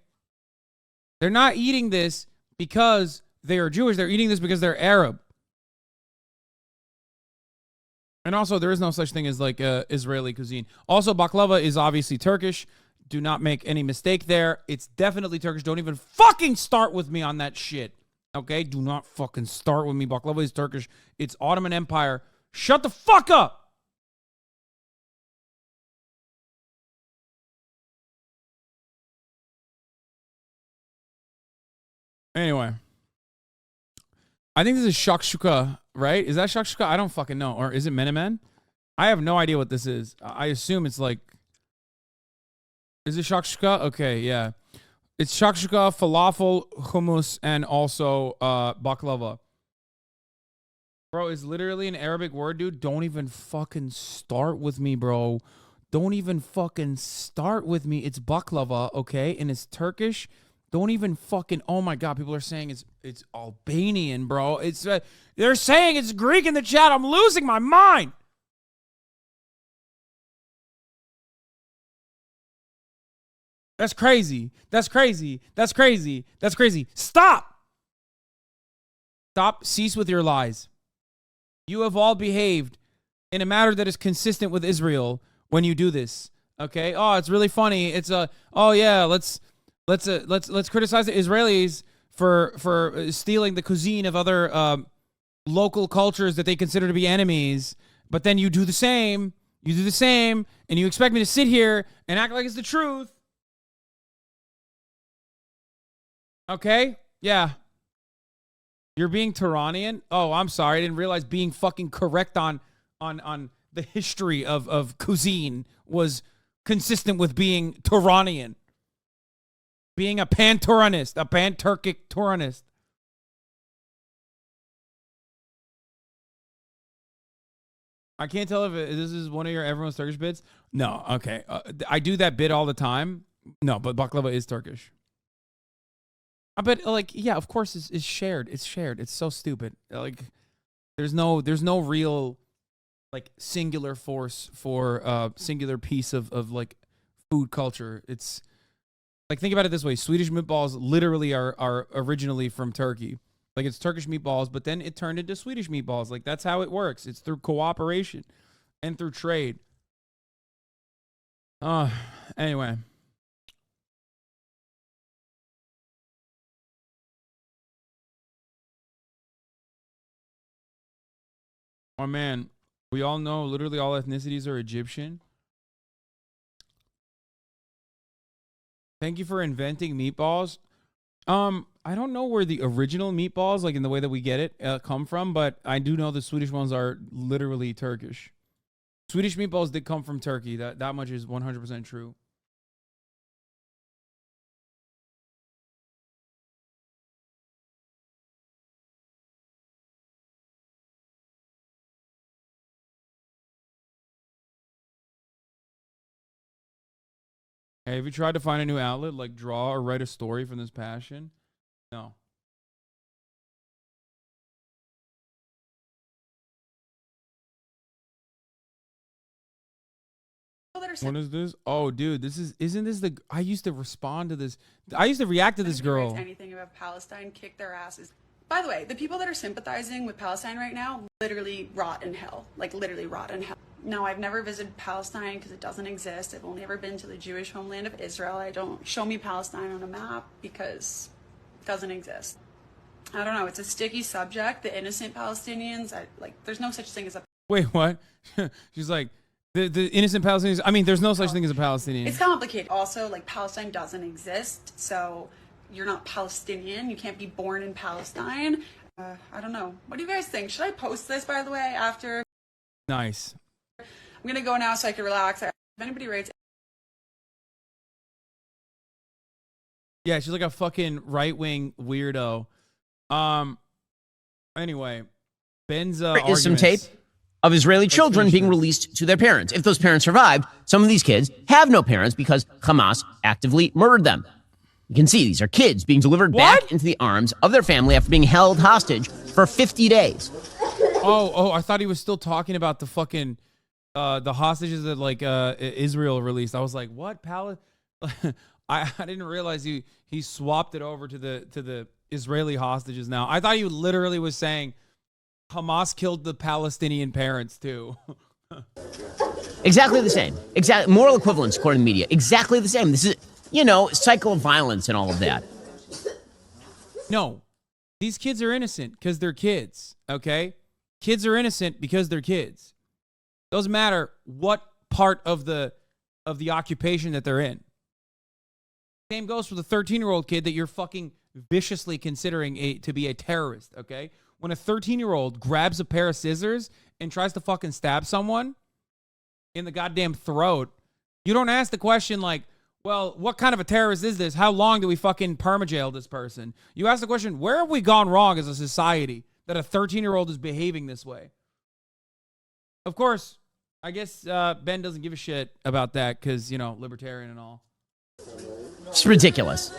They're not eating this because they are Jewish. They're eating this because they're Arab. And also, there is no such thing as like Israeli cuisine. Also, baklava is obviously Turkish. Do not make any mistake there. It's definitely Turkish. Don't even fucking start with me on that shit. Okay? Do not fucking start with me. Baklava is Turkish. It's Ottoman Empire. Shut the fuck up. Anyway. I think this is shakshuka, right? Is that shakshuka? I don't fucking know. Or is it menemen? I have no idea what this is. I assume it's like... Is it shakshuka? Okay, yeah. It's shakshuka, falafel, hummus, and also baklava. Bro, it's literally an Arabic word, dude. Don't even fucking start with me, bro. Don't even fucking start with me. It's baklava, okay? And it's Turkish. Don't even fucking... Oh my God, people are saying it's Albanian, bro. It's they're saying it's Greek in the chat. I'm losing my mind. That's crazy. That's crazy. That's crazy. That's crazy. Stop. Stop. Cease with your lies. You have all behaved in a manner that is consistent with Israel when you do this. Okay? Oh, it's really funny. It's oh yeah, let's criticize the Israelis for stealing the cuisine of other local cultures that they consider to be enemies. But then you do the same. You do the same, and you expect me to sit here and act like it's the truth. Okay? Yeah. You're being Turanian? Oh, I'm sorry. I didn't realize being fucking correct on the history of cuisine was consistent with being Turanian. Being a pan-Turanist, a pan-Turkic Turanist. I can't tell if this is one of your everyone's Turkish bits. No, okay. I do that bit all the time. No, but baklava is Turkish. I bet, like, yeah, of course it's shared. It's shared. It's so stupid. Like, there's no real, like, singular force for singular piece of like food culture. It's like, think about it this way: Swedish meatballs literally are originally from Turkey. Like, it's Turkish meatballs, but then it turned into Swedish meatballs. Like, that's how it works. It's through cooperation and through trade. Anyway. Oh, man, we all know literally all ethnicities are Egyptian. Thank you for inventing meatballs. I don't know where the original meatballs, like in the way that we get it, come from, but I do know the Swedish ones are literally Turkish. Swedish meatballs did come from Turkey. That much is 100% true. Hey, have you tried to find a new outlet, like draw or write a story from this passion? No. What is this? Oh, dude, isn't this the... I used to respond to this. I used to react to this girl. Anything about Palestine, kick their asses. By the way, the people that are sympathizing with Palestine right now literally rot in hell. Like, literally rot in hell. No, I've never visited Palestine because it doesn't exist. I've only ever been to the Jewish homeland of Israel. Show me Palestine on a map because it doesn't exist. I don't know. It's a sticky subject. The innocent Palestinians, there's no such thing as a... Wait, what? She's like, the innocent Palestinians... I mean, there's no such thing as a Palestinian. It's complicated. Also, like, Palestine doesn't exist, so you're not Palestinian. You can't be born in Palestine. I don't know. What do you guys think? Should I post this, by the way, after? Nice. I'm going to go now so I can relax. If anybody rates... Yeah, she's like a fucking right-wing weirdo. Anyway, Ben's There is some tape of Israeli children being released to their parents. If those parents survived, some of these kids have no parents because Hamas actively murdered them. You can see these are kids being delivered back into the arms of their family after being held hostage for 50 days. Oh, I thought he was still talking about the fucking the hostages that like Israel released. I was like, what? I didn't realize he swapped it over to the Israeli hostages now. I thought he literally was saying Hamas killed the Palestinian parents too. Exactly the same. Exactly. Moral equivalence, according to the media. Exactly the same. This is, cycle of violence and all of that. No, these kids are innocent because they're kids, okay? Kids are innocent because they're kids. Doesn't matter what part of the occupation that they're in. Same goes for the 13-year-old kid that you're fucking viciously considering to be a terrorist, okay? When a 13-year-old grabs a pair of scissors and tries to fucking stab someone in the goddamn throat, you don't ask the question like, well, what kind of a terrorist is this? How long do we fucking permajail this person? You ask the question, where have we gone wrong as a society that a 13-year-old is behaving this way? Of course, I guess Ben doesn't give a shit about that because, libertarian and all. It's ridiculous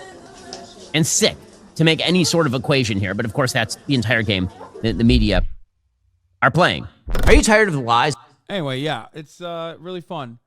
and sick to make any sort of equation here. But of course, that's the entire game that the media are playing. Are you tired of the lies? Anyway, yeah, it's really fun.